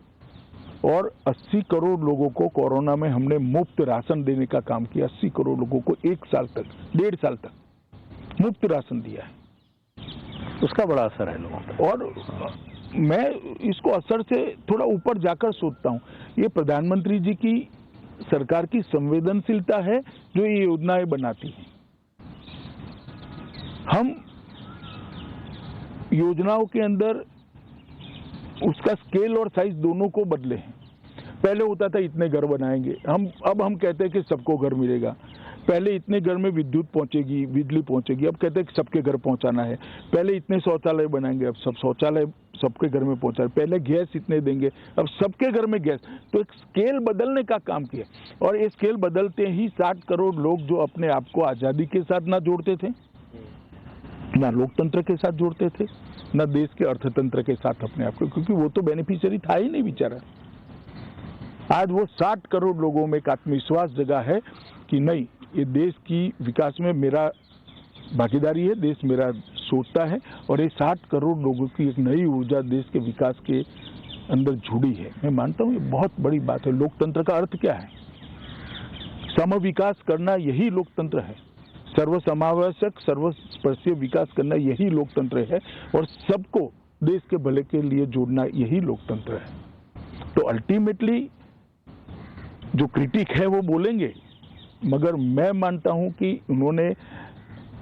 और 80 करोड़ लोगों को कोरोना में हमने मुफ्त राशन देने का काम किया। 80 करोड़ लोगों को 1 साल तक, 1.5 साल तक मुफ्त राशन दिया है।
उसका बड़ा असर है लोगों पर।
और मैं इसको असर से थोड़ा ऊपर जाकर सोचता हूँ, ये प्रधानमंत्री जी की सरकार की संवेदनशीलता है जो ये योजनाएं बनाती है। हम योजनाओं के अंदर उसका स्केल और साइज दोनों को बदले हैं। पहले होता था इतने घर बनाएंगे, अब हम कहते हैं कि सबको घर मिलेगा। पहले इतने घर में विद्युत पहुंचेगी, बिजली पहुंचेगी, अब कहते हैं कि सबके घर पहुंचाना है। पहले इतने शौचालय बनाएंगे, अब सब शौचालय सबके घर में पहुंचा। पहले गैस इतने देंगे, अब सबके घर में गैस। तो एक स्केल बदलने का काम किया और ये स्केल बदलते ही 60 करोड़ लोग जो अपने आप को आजादी के साथ ना जोड़ते थे, ना लोकतंत्र के साथ जोड़ते थे, ना देश के अर्थतंत्र के साथ अपने आप को, क्योंकि वो तो बेनिफिशियरी था ही नहीं बेचारा। आज वो 60 करोड़ लोगों में एक आत्मविश्वास जगा है कि नहीं, ये देश की विकास में मेरा भागीदारी है, देश मेरा सोचता है और ये 60 करोड़ लोगों की एक नई ऊर्जा देश के विकास के अंदर जुड़ी है। मैं मानता हूँ ये बहुत बड़ी बात है। लोकतंत्र का अर्थ क्या है? समविकास करना यही लोकतंत्र है। सर्वसमावेशक, सर्वस्पर्शीय विकास करना यही लोकतंत्र है और सबको देश के भले के लिए जोड़ना यही लोकतंत्र है। तो अल्टीमेटली जो क्रिटिक है वो बोलेंगे मगर मैं मानता हूं कि उन्होंने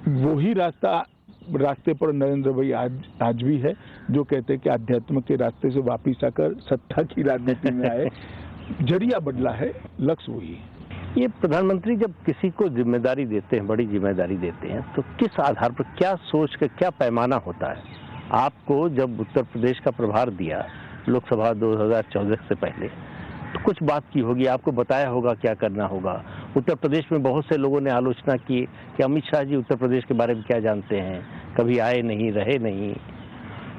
वही रास्ते पर नरेंद्र भाई आज भी है, जो कहते हैं कि आध्यात्म के रास्ते से वापिस आकर सत्ता की राजनीति में आए। जरिया बदला है, लक्ष्य वही है।
ये प्रधानमंत्री जब किसी को जिम्मेदारी देते हैं, बड़ी जिम्मेदारी देते हैं, तो किस आधार पर, क्या सोच के, क्या पैमाना होता है? आपको जब उत्तर प्रदेश का प्रभार दिया लोकसभा 2014 से पहले, तो कुछ बात की होगी, आपको बताया होगा क्या करना होगा। उत्तर प्रदेश में बहुत से लोगों ने आलोचना की कि अमित शाह जी उत्तर प्रदेश के बारे में क्या जानते हैं, कभी आए नहीं, रहे नहीं,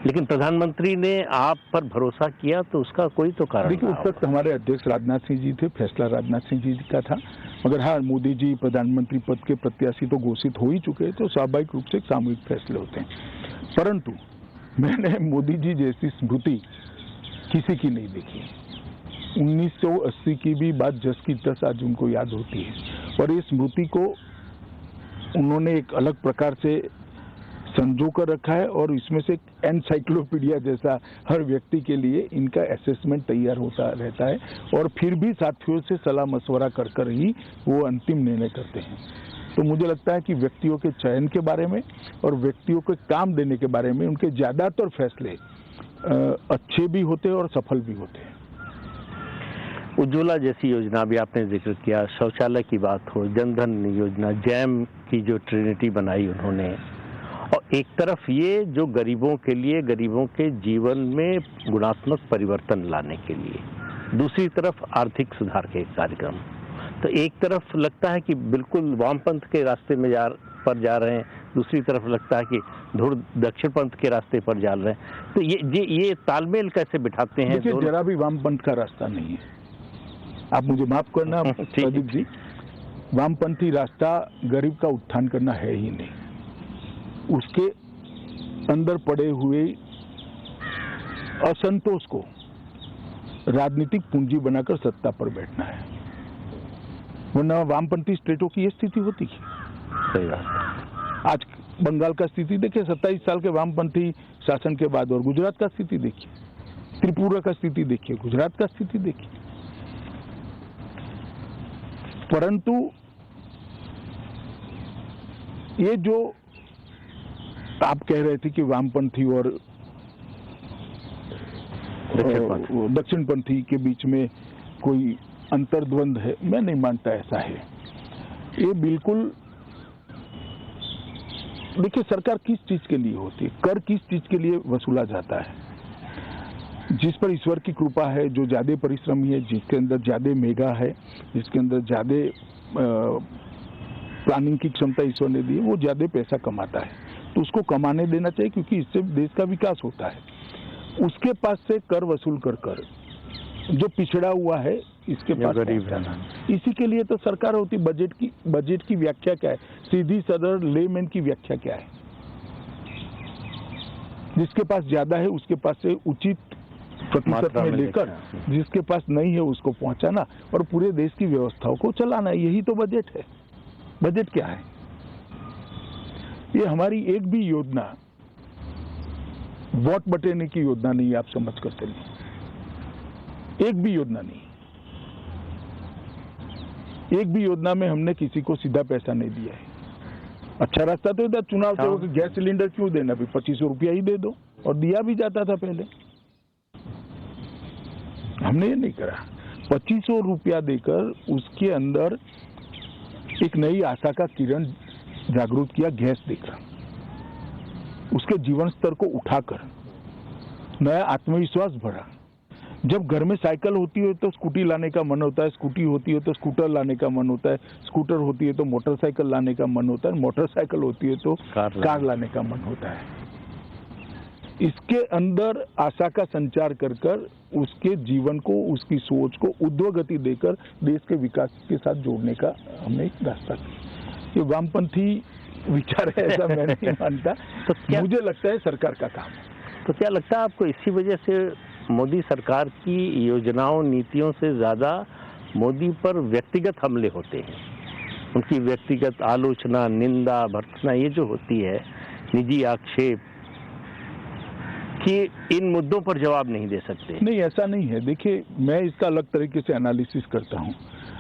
लेकिन प्रधानमंत्री ने आप पर भरोसा किया, तो उसका कोई तो कारण।
देखिए, उस वक्त हमारे अध्यक्ष राजनाथ सिंह जी थे, फैसला राजनाथ सिंह जी का था, मगर हाँ, मोदी जी प्रधानमंत्री पद के प्रत्याशी तो घोषित हो ही चुके हैं, तो स्वाभाविक रूप से सामूहिक फैसले होते हैं। परंतु मैंने मोदी जी जैसी स्मृति किसी की नहीं देखी। 1980 की भी बात जस की तस आज उनको याद होती है, और इस स्मृति को उन्होंने एक अलग प्रकार से संजो कर रखा है, और इसमें से एनसाइक्लोपीडिया जैसा हर व्यक्ति के लिए इनका असेसमेंट तैयार होता रहता है, और फिर भी साथियों से सलाह मशवरा कर कर ही वो अंतिम निर्णय करते हैं। तो मुझे लगता है कि व्यक्तियों के चयन के बारे में और व्यक्तियों को काम देने के बारे में उनके ज्यादातर फैसले अच्छे भी होते हैं और सफल भी होते हैं।
उज्ज्वला जैसी योजना भी आपने जिक्र किया, शौचालय की बात हो, जनधन योजना, जैम की जो ट्रिनिटी बनाई उन्होंने, और एक तरफ ये जो गरीबों के लिए, गरीबों के जीवन में गुणात्मक परिवर्तन लाने के लिए, दूसरी तरफ आर्थिक सुधार के कार्यक्रम। तो एक तरफ लगता है कि बिल्कुल वामपंथ के रास्ते में जा रहे हैं, दूसरी तरफ लगता है कि धुर दक्षिणपंथ के रास्ते पर जा रहे हैं। तो ये तालमेल कैसे बिठाते हैं?
देखिए, जरा भी वामपंथ का रास्ता नहीं है। आप मुझे माफ करना प्रदीप जी, वामपंथी रास्ता गरीब का उत्थान करना है ही नहीं। उसके अंदर पड़े हुए असंतोष को राजनीतिक पूंजी बनाकर सत्ता पर बैठना है, वरना वामपंथी स्टेटों की ये स्थिति होती है।
सही बात।
आज बंगाल का स्थिति देखिए, 27 साल के वामपंथी शासन के बाद, और गुजरात का स्थिति देखिए, त्रिपुरा का स्थिति देखिए, गुजरात का स्थिति देखिए। परंतु ये जो आप कह रहे थे कि वामपंथी और दक्षिणपंथी के बीच में कोई अंतर्द्वंद है, मैं नहीं मानता ऐसा है। ये बिल्कुल, देखिए, सरकार किस चीज के लिए होती है, कर किस चीज के लिए वसूला जाता है? जिस पर ईश्वर की कृपा है, जो ज्यादा परिश्रमी है, जिसके अंदर ज्यादा मेगा है, जिसके अंदर ज्यादा प्लानिंग की क्षमता ईश्वर ने दी है, वो ज्यादा पैसा कमाता है, तो उसको कमाने देना चाहिए, क्योंकि इससे देश का विकास होता है। उसके पास से कर वसूल कर कर जो पिछड़ा हुआ है, इसके पास
गरीब है ना,
इसी के लिए तो सरकार होती। बजट की व्याख्या क्या है? सीधी सरल लेमैन की व्याख्या क्या है? जिसके पास ज्यादा है उसके पास से उचित प्रतिशत में लेकर, जिसके पास नहीं है उसको पहुंचाना, और पूरे देश की व्यवस्थाओं को चलाना, यही तो बजट है। बजट क्या है? ये हमारी एक भी योजना वोट बटेने की योजना नहीं है, आप समझ कर चलिए। एक भी योजना नहीं, एक भी योजना में हमने किसी को सीधा पैसा नहीं दिया है। अच्छा रास्ता तो इधर चुनाव से होकर गैस सिलेंडर क्यों देना, भी 2500 रुपया ही दे दो, और दिया भी जाता था पहले। हमने ये नहीं करा। 2500 रुपया देकर उसके अंदर एक नई आशा का किरण जागरूक किया, गैस देकर उसके जीवन स्तर को उठाकर नया आत्मविश्वास भरा। जब घर में साइकिल होती है तो स्कूटी लाने का मन होता है, स्कूटी होती है तो स्कूटर लाने का मन होता है, स्कूटर होती है तो मोटरसाइकिल लाने का मन होता है, मोटरसाइकिल होती है तो कार लाने का मन होता है। इसके अंदर आशा का संचार कर कर उसके जीवन को, उसकी सोच को उद्वगति देकर देश के विकास के साथ जोड़ने का हमने एक रास्ता किया। ये वामपंथी विचार है ऐसा मैं नहीं मानता। तो मुझे लगता है सरकार का काम है।
तो क्या लगता है आपको इसी वजह से मोदी सरकार की योजनाओं, नीतियों से ज्यादा मोदी पर व्यक्तिगत हमले होते हैं? उनकी व्यक्तिगत आलोचना, निंदा, भर्त्सना, ये जो होती है, निजी आक्षेप, कि इन मुद्दों पर जवाब नहीं दे सकते?
नहीं, ऐसा नहीं है। देखिए, मैं इसका अलग तरीके से एनालिसिस करता हूँ।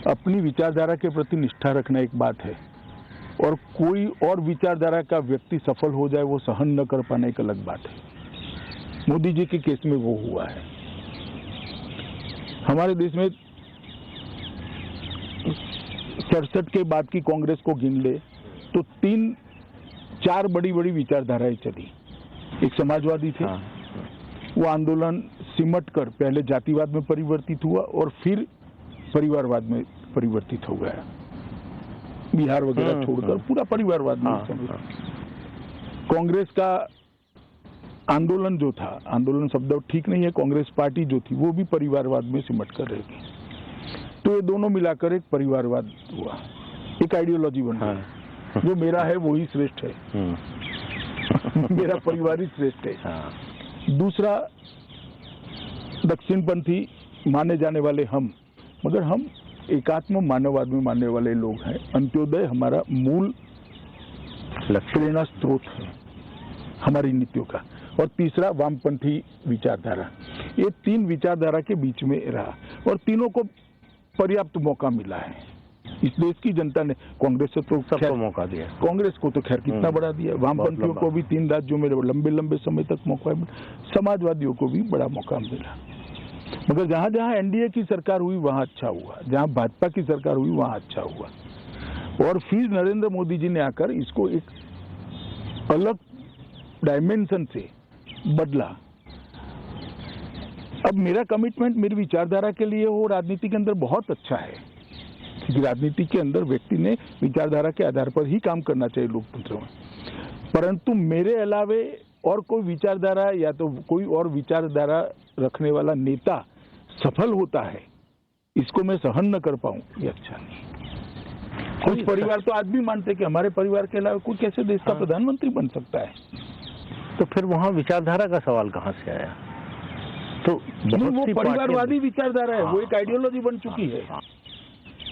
अपनी विचारधारा के प्रति निष्ठा रखना एक बात है, और कोई और विचारधारा का व्यक्ति सफल हो जाए वो सहन न कर पाने एक अलग बात है। मोदी जी के केस में वो हुआ है। हमारे देश में 67 के बाद की कांग्रेस को गिन ले तो 3-4 बड़ी बड़ी विचारधाराएं चली। एक समाजवादी थे, वो आंदोलन सिमट कर पहले जातिवाद में परिवर्तित हुआ और फिर परिवारवाद में परिवर्तित हो गया। बिहार वगैरह छोड़कर पूरा परिवारवाद में कांग्रेस का आंदोलन जो था, आंदोलन शब्द ठीक नहीं है, कांग्रेस पार्टी जो थी वो भी परिवारवाद में सिमट कर रही थी। तो ये दोनों मिलाकर एक परिवारवाद हुआ, एक आइडियोलॉजी बन गई। जो मेरा है वही श्रेष्ठ है, मेरा परिवार ही श्रेष्ठ है। दूसरा, दक्षिणपंथी माने जाने वाले हम, मगर हम एकात्म मानववाद में मानने वाले लोग हैं। अंत्योदय हमारा मूल प्रेरणा स्रोत है हमारी नीतियों का। और तीसरा, वामपंथी विचारधारा। ये 3 विचारधारा के बीच में रहा और तीनों को पर्याप्त मौका मिला है। इस देश की जनता ने कांग्रेस से तो
सबको मौका दिया,
कांग्रेस को तो खैर कितना बड़ा दिया, वामपंथियों को भी 3 राज्यों में लंबे लंबे समय तक मौका मिला, समाजवादियों को भी बड़ा मौका मिला। मगर जहां जहां एनडीए की सरकार हुई वहां अच्छा हुआ, जहां भाजपा की सरकार हुई वहां अच्छा हुआ। और फिर नरेंद्र मोदी जी ने आकर इसको एक अलग डायमेंशन से बदला। अब मेरा कमिटमेंट मेरी विचारधारा के लिए वो राजनीति के अंदर बहुत अच्छा है, क्योंकि राजनीति के अंदर व्यक्ति ने विचारधारा के आधार पर ही काम करना चाहिए लोकतंत्र में। परंतु मेरे अलावे और कोई विचारधारा या तो कोई और विचारधारा रखने वाला नेता सफल होता है, इसको मैं सहन न कर पाऊं, ये अच्छा नहीं। कुछ परिवार तो आज भी मानते हैं कि हमारे परिवार के अलावा कोई कैसे देश का प्रधानमंत्री बन सकता है।
तो फिर वहाँ विचारधारा का सवाल कहाँ से आया? तो
वो परिवारवादी विचारधारा है, वो एक आइडियोलॉजी बन चुकी है।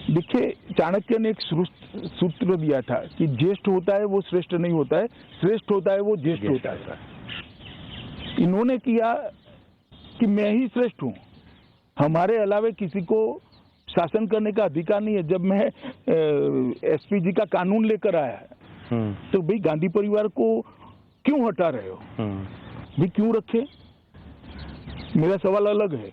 देखिए, चाणक्य ने एक सूत्र दिया था कि ज्येष्ठ होता है वो श्रेष्ठ नहीं होता है, श्रेष्ठ होता है वो ज्येष्ठ होता है। इन्होंने किया कि मैं ही श्रेष्ठ हूँ, हमारे अलावे किसी को शासन करने का अधिकार नहीं है। जब मैं एसपीजी का कानून लेकर आया तो भाई गांधी परिवार को क्यों हटा रहे हो, भी क्यों रखे? मेरा सवाल अलग है।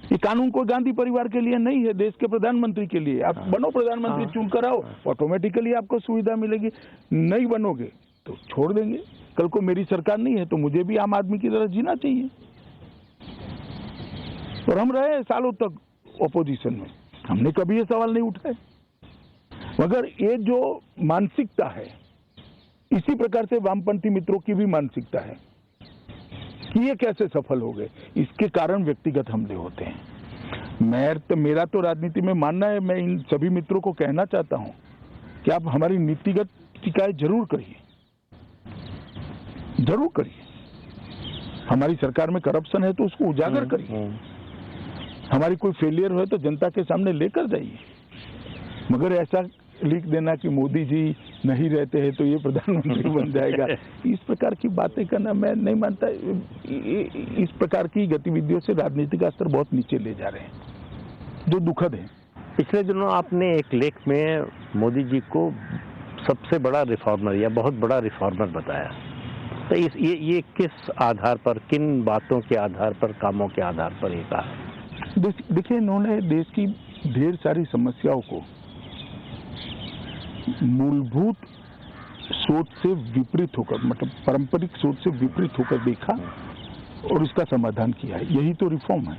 ये कानून कोई गांधी परिवार के लिए नहीं है, देश के प्रधानमंत्री के लिए। आप बनो प्रधानमंत्री, चुन कर आओ, ऑटोमेटिकली आपको सुविधा मिलेगी। नहीं बनोगे तो छोड़ देंगे। कल को मेरी सरकार नहीं है तो मुझे भी आम आदमी की तरह जीना चाहिए। और हम रहे सालों तक ऑपोजिशन में, हमने कभी ये सवाल नहीं उठाए। मगर ये जो मानसिकता है, इसी प्रकार से वामपंथी मित्रों की भी मानसिकता है कि ये कैसे सफल हो गए। इसके कारण व्यक्तिगत हमले होते हैं। मेरा तो राजनीति में मानना है, मैं इन सभी मित्रों को कहना चाहता हूं कि आप हमारी नीतिगत शिकायत जरूर करिए, जरूर करिए। हमारी सरकार में करप्शन है तो उसको उजागर करिए, हमारी कोई फेलियर हो तो जनता के सामने लेकर जाइए। मगर ऐसा लिख देना कि मोदी जी नहीं रहते हैं तो ये प्रधानमंत्री बन जाएगा, इस प्रकार की बातें करना मैं नहीं मानता। इस प्रकार की गतिविधियों से राजनीति का स्तर बहुत नीचे ले जा रहे हैं, जो दुखद है।
पिछले दिनों आपने एक लेख में मोदी जी को सबसे बड़ा रिफॉर्मर या बहुत बड़ा रिफॉर्मर बताया। तो ये किस आधार पर, किन बातों के आधार पर, कामों के आधार पर ये कहा?
देखिए, इन्होंने देश की ढेर सारी समस्याओं को मूलभूत सोच से विपरीत होकर, मतलब पारंपरिक सोच से विपरीत होकर देखा और इसका समाधान किया है। यही तो रिफॉर्म है।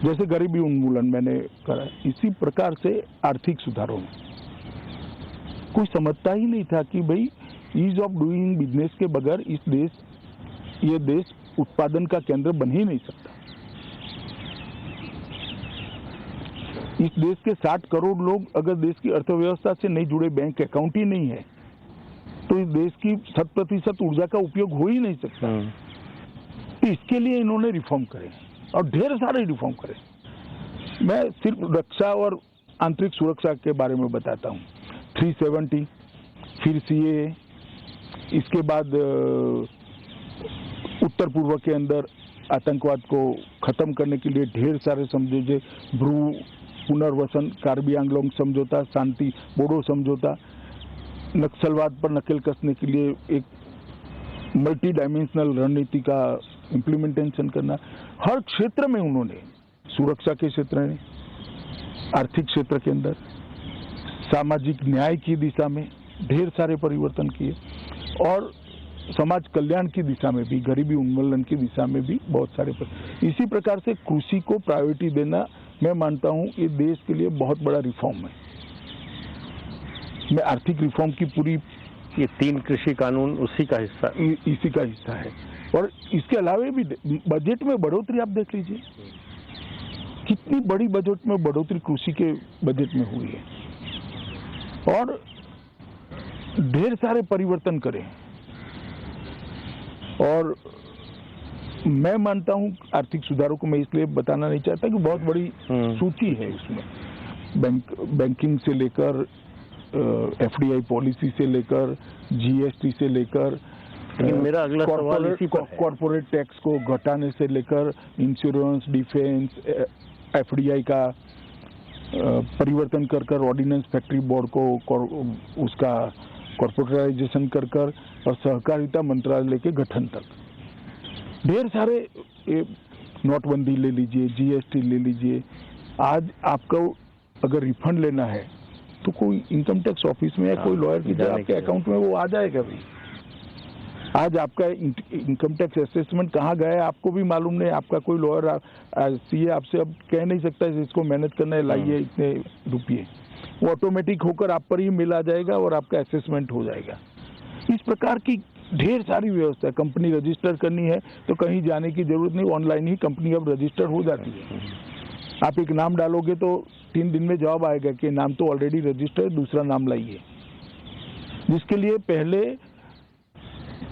जैसे गरीबी उन्मूलन मैंने करा, इसी प्रकार से आर्थिक सुधारों में कोई समझता ही नहीं था कि भाई ईज ऑफ डूइंग बिजनेस के बगैर ये देश उत्पादन का केंद्र बन ही नहीं सकता। इस देश के 60 करोड़ लोग अगर देश की अर्थव्यवस्था से नहीं जुड़े, बैंक अकाउंट ही नहीं है, तो इस देश की 100% ऊर्जा का उपयोग हो ही नहीं सकता। तो इसके लिए इन्होंने रिफॉर्म करे और ढेर सारे रिफॉर्म करे। मैं सिर्फ रक्षा और आंतरिक सुरक्षा के बारे में बताता हूँ। 370, फिर सीए, इसके बाद उत्तर पूर्व के अंदर आतंकवाद को खत्म करने के लिए ढेर सारे समझौते, ब्रू पुनर्वसन, कार्बी आंगलोंग समझौता, शांति बोडो समझौता, नक्सलवाद पर नकेल कसने के लिए एक मल्टी डायमेंशनल रणनीति का इम्प्लीमेंटेशन करना। हर क्षेत्र में उन्होंने, सुरक्षा के क्षेत्र में, आर्थिक क्षेत्र के अंदर, सामाजिक न्याय की दिशा में ढेर सारे परिवर्तन किए और समाज कल्याण की दिशा में भी, गरीबी उन्मूलन की दिशा में भी बहुत सारे इसी प्रकार से कृषि को प्रायोरिटी देना, मैं मानता हूं ये देश के लिए बहुत बड़ा रिफॉर्म है। मैं आर्थिक रिफॉर्म की पूरी,
ये 3 कृषि कानून इसी का हिस्सा
है। और इसके अलावा भी बजट में बढ़ोतरी आप देख लीजिए, कितनी बड़ी बजट में बढ़ोतरी कृषि के बजट में हुई है और ढेर सारे परिवर्तन करें। और मैं मानता हूं आर्थिक सुधारों को मैं इसलिए बताना नहीं चाहता कि बहुत बड़ी सूची है उसमें, बैंकिंग से लेकर एफडीआई पॉलिसी से लेकर जीएसटी से लेकर,
लेकिन मेरा अगला सवाल इसी पर है।
कॉर्पोरेट टैक्स को घटाने से लेकर इंश्योरेंस, डिफेंस, एफडीआई का परिवर्तन कर कर ऑर्डिनेंस फैक्ट्री बोर्ड को उसका कॉर्पोरेटाइजेशन कर कर और सहकारिता मंत्रालय के गठन तक ढेर सारे, नोटबंदी ले लीजिए, जीएसटी ले लीजिए। आज आपको अगर रिफंड लेना है तो कोई इनकम टैक्स ऑफिस में या कोई लॉयर की तरह आपके अकाउंट में वो आ जाएगा भी। आज आपका इनकम टैक्स असेसमेंट कहाँ गया है आपको भी मालूम नहीं। आपका कोई लॉयर, सीए आपसे अब कह नहीं सकता इसको मैनेज करना है, लाइए इतने रुपये, वो ऑटोमेटिक होकर आप पर ही मिल आ जाएगा और आपका असेसमेंट हो जाएगा। इस प्रकार की ढेर सारी व्यवस्था है। कंपनी रजिस्टर करनी है तो कहीं जाने की जरूरत नहीं, ऑनलाइन ही कंपनी अब रजिस्टर हो जाती है। आप एक नाम डालोगे तो 3 दिन में जवाब आएगा कि नाम तो ऑलरेडी रजिस्टर है, दूसरा नाम लाइए, जिसके लिए पहले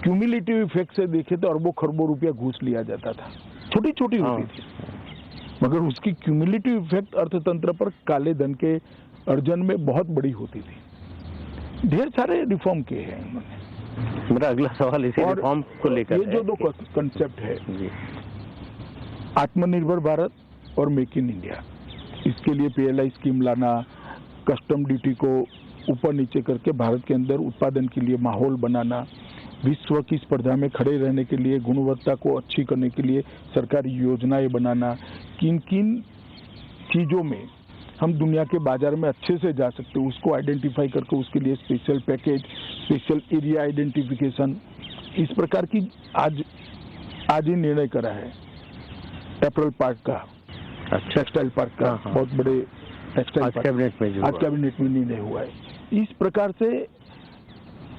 क्यूमुलेटिव इफेक्ट से देखे तो अरबों खरबों रुपया घूस लिया जाता था, छोटी छोटी होती थी, मगर उसकी क्यूमुलेटिव इफेक्ट अर्थतंत्र पर काले धन के अर्जन में बहुत बड़ी होती थी। ढेर सारे रिफॉर्म किए हैं उन्होंने।
मेरा अगला सवाल इसी रिफॉर्म को लेकर
ये जो 2 कंसेप्ट है, आत्मनिर्भर भारत और मेक इन इंडिया, इसके लिए पीएलआई स्कीम लाना, कस्टम ड्यूटी को ऊपर नीचे करके भारत के अंदर उत्पादन के लिए माहौल बनाना, विश्व की स्पर्धा में खड़े रहने के लिए गुणवत्ता को अच्छी करने के लिए सरकारी योजनाएं बनाना, किन किन चीज़ों में हम दुनिया के बाजार में अच्छे से जा सकते हैं उसको आइडेंटिफाई करके उसके लिए special package, special area identification, इस प्रकार की आज ही निर्णय करा है। एप्पल पार्क का, टेक्सटाइल पार्क का, बहुत बड़े टेक्सटाइल कैबिनेट में निर्णय हुआ है। इस प्रकार से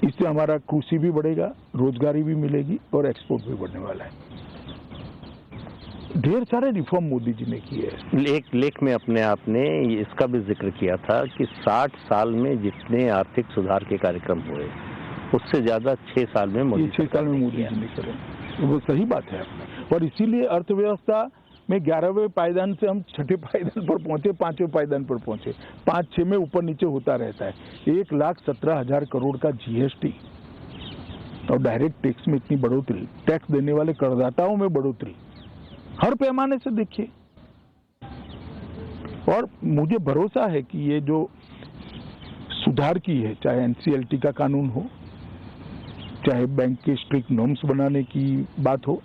इससे हमारा कृषि भी बढ़ेगा, रोजगारी भी मिलेगी और एक्सपोर्ट भी बढ़ने वाला है। ढेर सारे रिफॉर्म मोदी जी ने किए हैं।
एक लेख में अपने आपने इसका भी जिक्र किया था कि 60 साल में जितने आर्थिक सुधार के कार्यक्रम हुए उससे ज्यादा 6 साल में मोदी
6 साल में मोदी जी ने करे। वो सही बात है। और इसीलिए अर्थव्यवस्था में 11वें पायदान से हम 6ठे पायदान पर पहुंचे, 5वें पायदान पर पहुंचे, 5-6 में ऊपर नीचे होता रहता है। 1,17,000 करोड़ का जीएसटी और डायरेक्ट टैक्स में इतनी बढ़ोतरी, टैक्स देने वाले करदाताओं में बढ़ोतरी, हर पैमाने से देखिए। और मुझे भरोसा है कि ये जो सुधार की है, चाहे एनसीएलटी का कानून हो, चाहे बैंक के स्ट्रिक्ट नॉर्म्स बनाने की बात हो,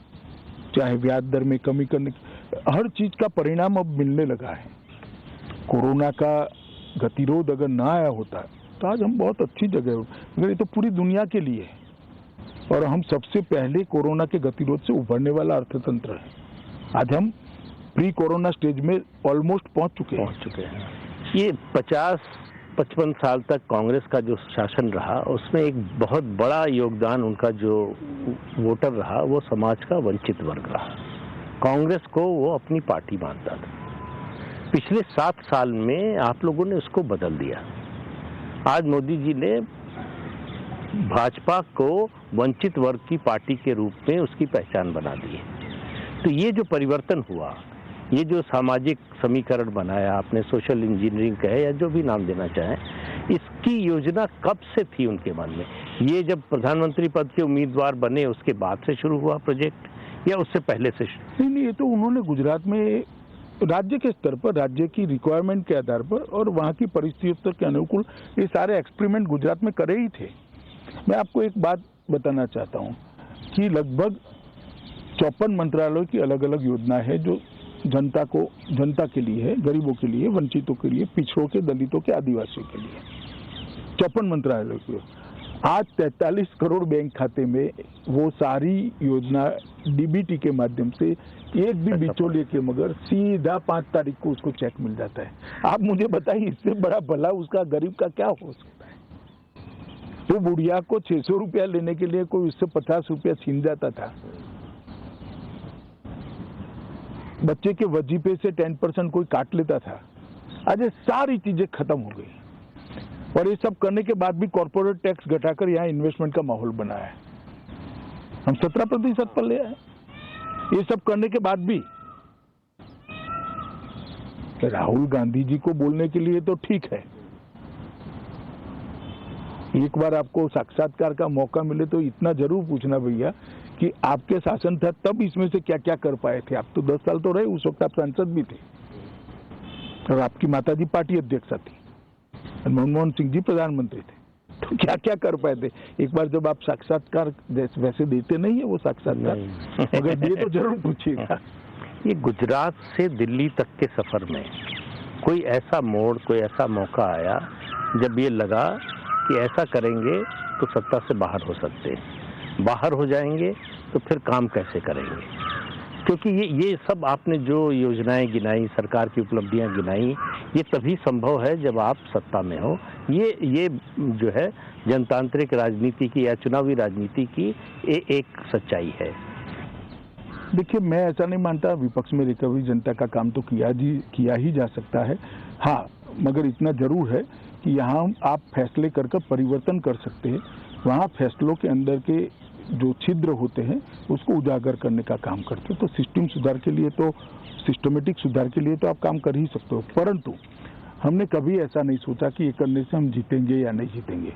चाहे ब्याज दर में कमी करने की, हर चीज का परिणाम अब मिलने लगा है। कोरोना का गतिरोध अगर ना आया होता तो आज हम बहुत अच्छी जगह हो, मगर ये तो पूरी दुनिया के लिए है और हम सबसे पहले कोरोना के गतिरोध से उभरने वाला अर्थतंत्र है। आज हम प्री कोरोना स्टेज में ऑलमोस्ट पहुंच चुके हैं।
ये 50-55 साल तक कांग्रेस का जो शासन रहा उसमें एक बहुत बड़ा योगदान उनका जो वोटर रहा वो समाज का वंचित वर्ग रहा। कांग्रेस को वो अपनी पार्टी मानता था। पिछले 7 साल में आप लोगों ने उसको बदल दिया। आज मोदी जी ने भाजपा को वंचित वर्ग की पार्टी के रूप में उसकी पहचान बना दी है। तो ये जो परिवर्तन हुआ, ये जो सामाजिक समीकरण बनाया आपने, सोशल इंजीनियरिंग कहे या जो भी नाम देना चाहें, इसकी योजना कब से थी उनके मन में? ये जब प्रधानमंत्री पद के उम्मीदवार बने उसके बाद से शुरू हुआ प्रोजेक्ट या उससे पहले से?
नहीं, ये तो उन्होंने गुजरात में राज्य के स्तर पर, राज्य की रिक्वायरमेंट के आधार पर और वहाँ की परिस्थितियों के अनुकूल ये सारे एक्सपेरिमेंट गुजरात में करे ही थे। मैं आपको एक बात बताना चाहता हूँ कि लगभग 54 मंत्रालयों की अलग अलग योजना है जो जनता के लिए है, गरीबों के लिए, वंचितों के लिए, पिछड़ों के, दलितों के, आदिवासियों के लिए। 54 मंत्रालयों की। आज 43 करोड़ बैंक खाते में वो सारी योजना डीबीटी के माध्यम से एक भी बिचौलिए के मगर सीधा 5 तारीख को उसको चेक मिल जाता है। आप मुझे बताइए इससे बड़ा भला उसका गरीब का क्या हो सकता है? तो बुढ़िया को 600 रुपया लेने के लिए कोई उससे 50 रुपया छीन जाता था। बच्चे के वजीफे से 10% कोई काट लेता था। आज ये सारी चीजें खत्म हो गई और ये सब करने के बाद भी कॉर्पोरेट टैक्स घटाकर यहाँ इन्वेस्टमेंट का माहौल बना है। हम 17% पर ले आए। ये सब करने के बाद भी राहुल गांधी जी को बोलने के लिए तो ठीक है, एक बार आपको साक्षात्कार का मौका मिले तो इतना जरूर पूछना भैया कि आपके शासन था तब इसमें से क्या क्या कर पाए थे। आप तो 10 साल तो रहे, उस वक्त आप सांसद भी थे और आपकी माताजी पार्टी अध्यक्षा थी, मनमोहन सिंह जी प्रधानमंत्री थे, तो क्या क्या कर पाए थे? एक बार जब आप साक्षात्कार वैसे देते नहीं है वो साक्षात्कार, अगर दिए तो जरूर पूछिएगा।
ये गुजरात से दिल्ली तक के सफर में कोई ऐसा मोड़, कोई ऐसा मौका आया जब ये लगा कि ऐसा करेंगे तो सत्ता से बाहर हो सकते हैं, बाहर हो जाएंगे तो फिर काम कैसे करेंगे? क्योंकि ये सब आपने जो योजनाएं गिनाई, सरकार की उपलब्धियां गिनाई, ये तभी संभव है जब आप सत्ता में हो। ये जो है जनतांत्रिक राजनीति की या चुनावी राजनीति की एक सच्चाई है।
देखिए, मैं ऐसा नहीं मानता विपक्ष में रिकवरी जनता का काम तो किया ही जा सकता है। हाँ, मगर इतना जरूर है कि यहाँ आप फैसले कर परिवर्तन कर सकते हैं। वहाँ फैसलों के अंदर के जो छिद्र होते हैं उसको उजागर करने का काम करते हैं। तो सिस्टम सुधार के लिए, तो सिस्टमेटिक सुधार के लिए तो आप काम कर ही सकते हो, परंतु हमने कभी ऐसा नहीं सोचा कि ये करने से हम जीतेंगे या नहीं जीतेंगे।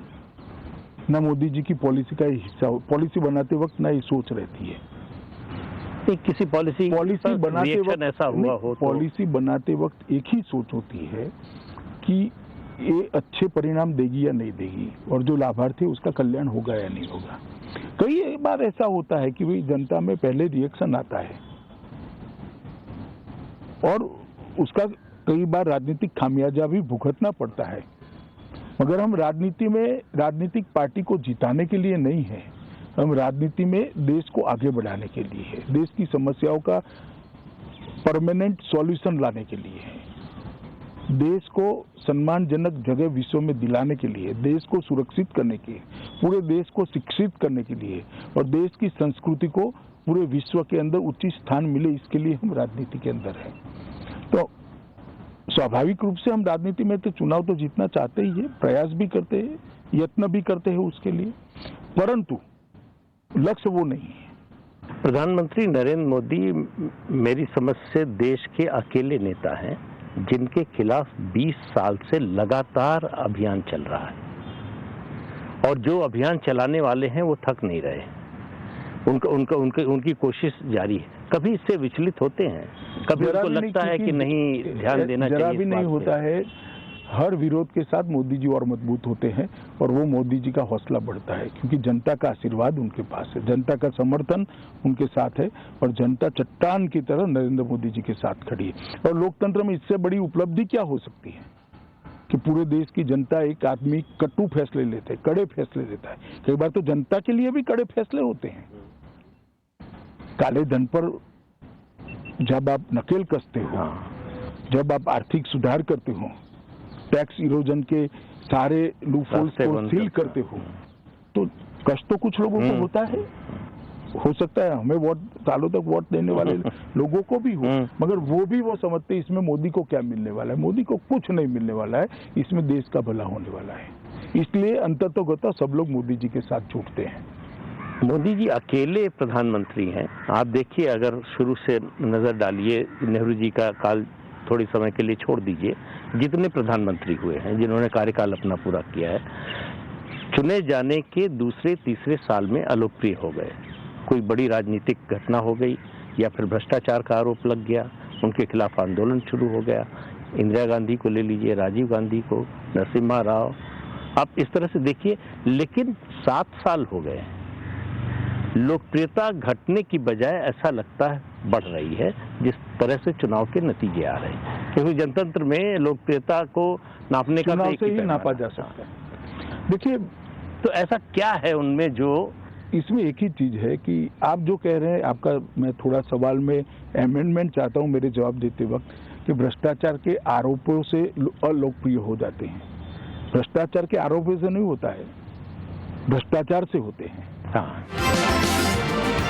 ना मोदी जी की पॉलिसी का हिस्सा हो, पॉलिसी बनाते वक्त ना ये सोच रहती है।
किसी पॉलिसी बनाते वक्त ऐसा हुआ हो,
पॉलिसी बनाते वक्त एक ही सोच होती है कि ये अच्छे परिणाम देगी या नहीं देगी और जो लाभार्थी है उसका कल्याण होगा या नहीं होगा। कई बार ऐसा होता है कि भाई जनता में पहले रिएक्शन आता है और उसका कई बार राजनीतिक खामियाजा भी भुगतना पड़ता है, मगर हम राजनीति में राजनीतिक पार्टी को जिताने के लिए नहीं है, हम राजनीति में देश को आगे बढ़ाने के लिए है, देश की समस्याओं का परमानेंट सॉल्यूशन लाने के लिए है, देश को सम्मानजनक जगह विश्व में दिलाने के लिए, देश को सुरक्षित करने के, पूरे देश को शिक्षित करने के लिए और देश की संस्कृति को पूरे विश्व के अंदर उचित स्थान मिले, इसके लिए हम राजनीति के अंदर हैं। तो स्वाभाविक रूप से हम राजनीति में तो चुनाव तो जीतना चाहते ही है, प्रयास भी करते हैं, यत्न भी करते हैं उसके लिए, परंतु लक्ष्य वो नहीं है।
प्रधानमंत्री नरेंद्र मोदी मेरी समझ से देश के अकेले नेता हैं जिनके खिलाफ 20 साल से लगातार अभियान चल रहा है और जो अभियान चलाने वाले हैं वो थक नहीं रहे। उनकी कोशिश जारी है। कभी इससे विचलित होते हैं, कभी उनको लगता है कि नहीं ध्यान देना चाहिए।
जरा भी नहीं होता है। हर विरोध के साथ मोदी जी और मजबूत होते हैं और वो मोदी जी का हौसला बढ़ता है क्योंकि जनता का आशीर्वाद उनके पास है, जनता का समर्थन उनके साथ है और जनता चट्टान की तरह नरेंद्र मोदी जी के साथ खड़ी है। और लोकतंत्र में इससे बड़ी उपलब्धि क्या हो सकती है कि पूरे देश की जनता, एक आदमी कटु फैसले लेते हैं, कड़े फैसले लेता है। कई बार तो जनता के लिए भी कड़े फैसले होते हैं। काले धन पर जब आप नकेल कसते हो, जब आप आर्थिक सुधार करते हो, टैक्स इरोजन के सारे लूपहोल्स को सील करते हो, तो कष्ट तो कुछ लोगों को होता है। हो सकता है हमें सालों तक वोट देने वाले लोगों को भी हो, मगर वो भी वो समझते हैं इसमें मोदी को क्या मिलने वाला है। मोदी को कुछ नहीं मिलने वाला है, इसमें देश का भला होने वाला है। इसलिए अंततोगत्वा सब लोग मोदी जी के साथ जुटते हैं।
मोदी जी अकेले प्रधानमंत्री हैं। आप देखिए, अगर शुरू से नजर डालिए, नेहरू जी का काल थोड़ी समय के लिए छोड़ दीजिए, जितने प्रधानमंत्री हुए हैं जिन्होंने कार्यकाल अपना पूरा किया है, चुने जाने के दूसरे तीसरे साल में अलोकप्रिय हो गए। कोई बड़ी राजनीतिक घटना हो गई या फिर भ्रष्टाचार का आरोप लग गया, उनके खिलाफ आंदोलन शुरू हो गया। इंदिरा गांधी को ले लीजिए, राजीव गांधी को, नरसिम्हा राव, आप इस तरह से देखिए। लेकिन 7 साल हो गए, लोकप्रियता घटने की बजाय ऐसा लगता है बढ़ रही है, जिस तरह से चुनाव के नतीजे आ रहे हैं। क्योंकि जनतंत्र में लोकप्रियता को नापने का
चुनाव
एक
से
ही
ही
पैमाना
नापा
है।
जा सकता है। देखिए,
तो ऐसा क्या है उनमें जो
इसमें एक ही चीज है कि आप जो कह रहे हैं, आपका मैं थोड़ा सवाल में अमेंडमेंट चाहता हूं मेरे जवाब देते वक्त, कि भ्रष्टाचार के आरोपों से अलोकप्रिय हो जाते हैं। भ्रष्टाचार के आरोपों से नहीं होता है, भ्रष्टाचार से होते हैं।
हाँ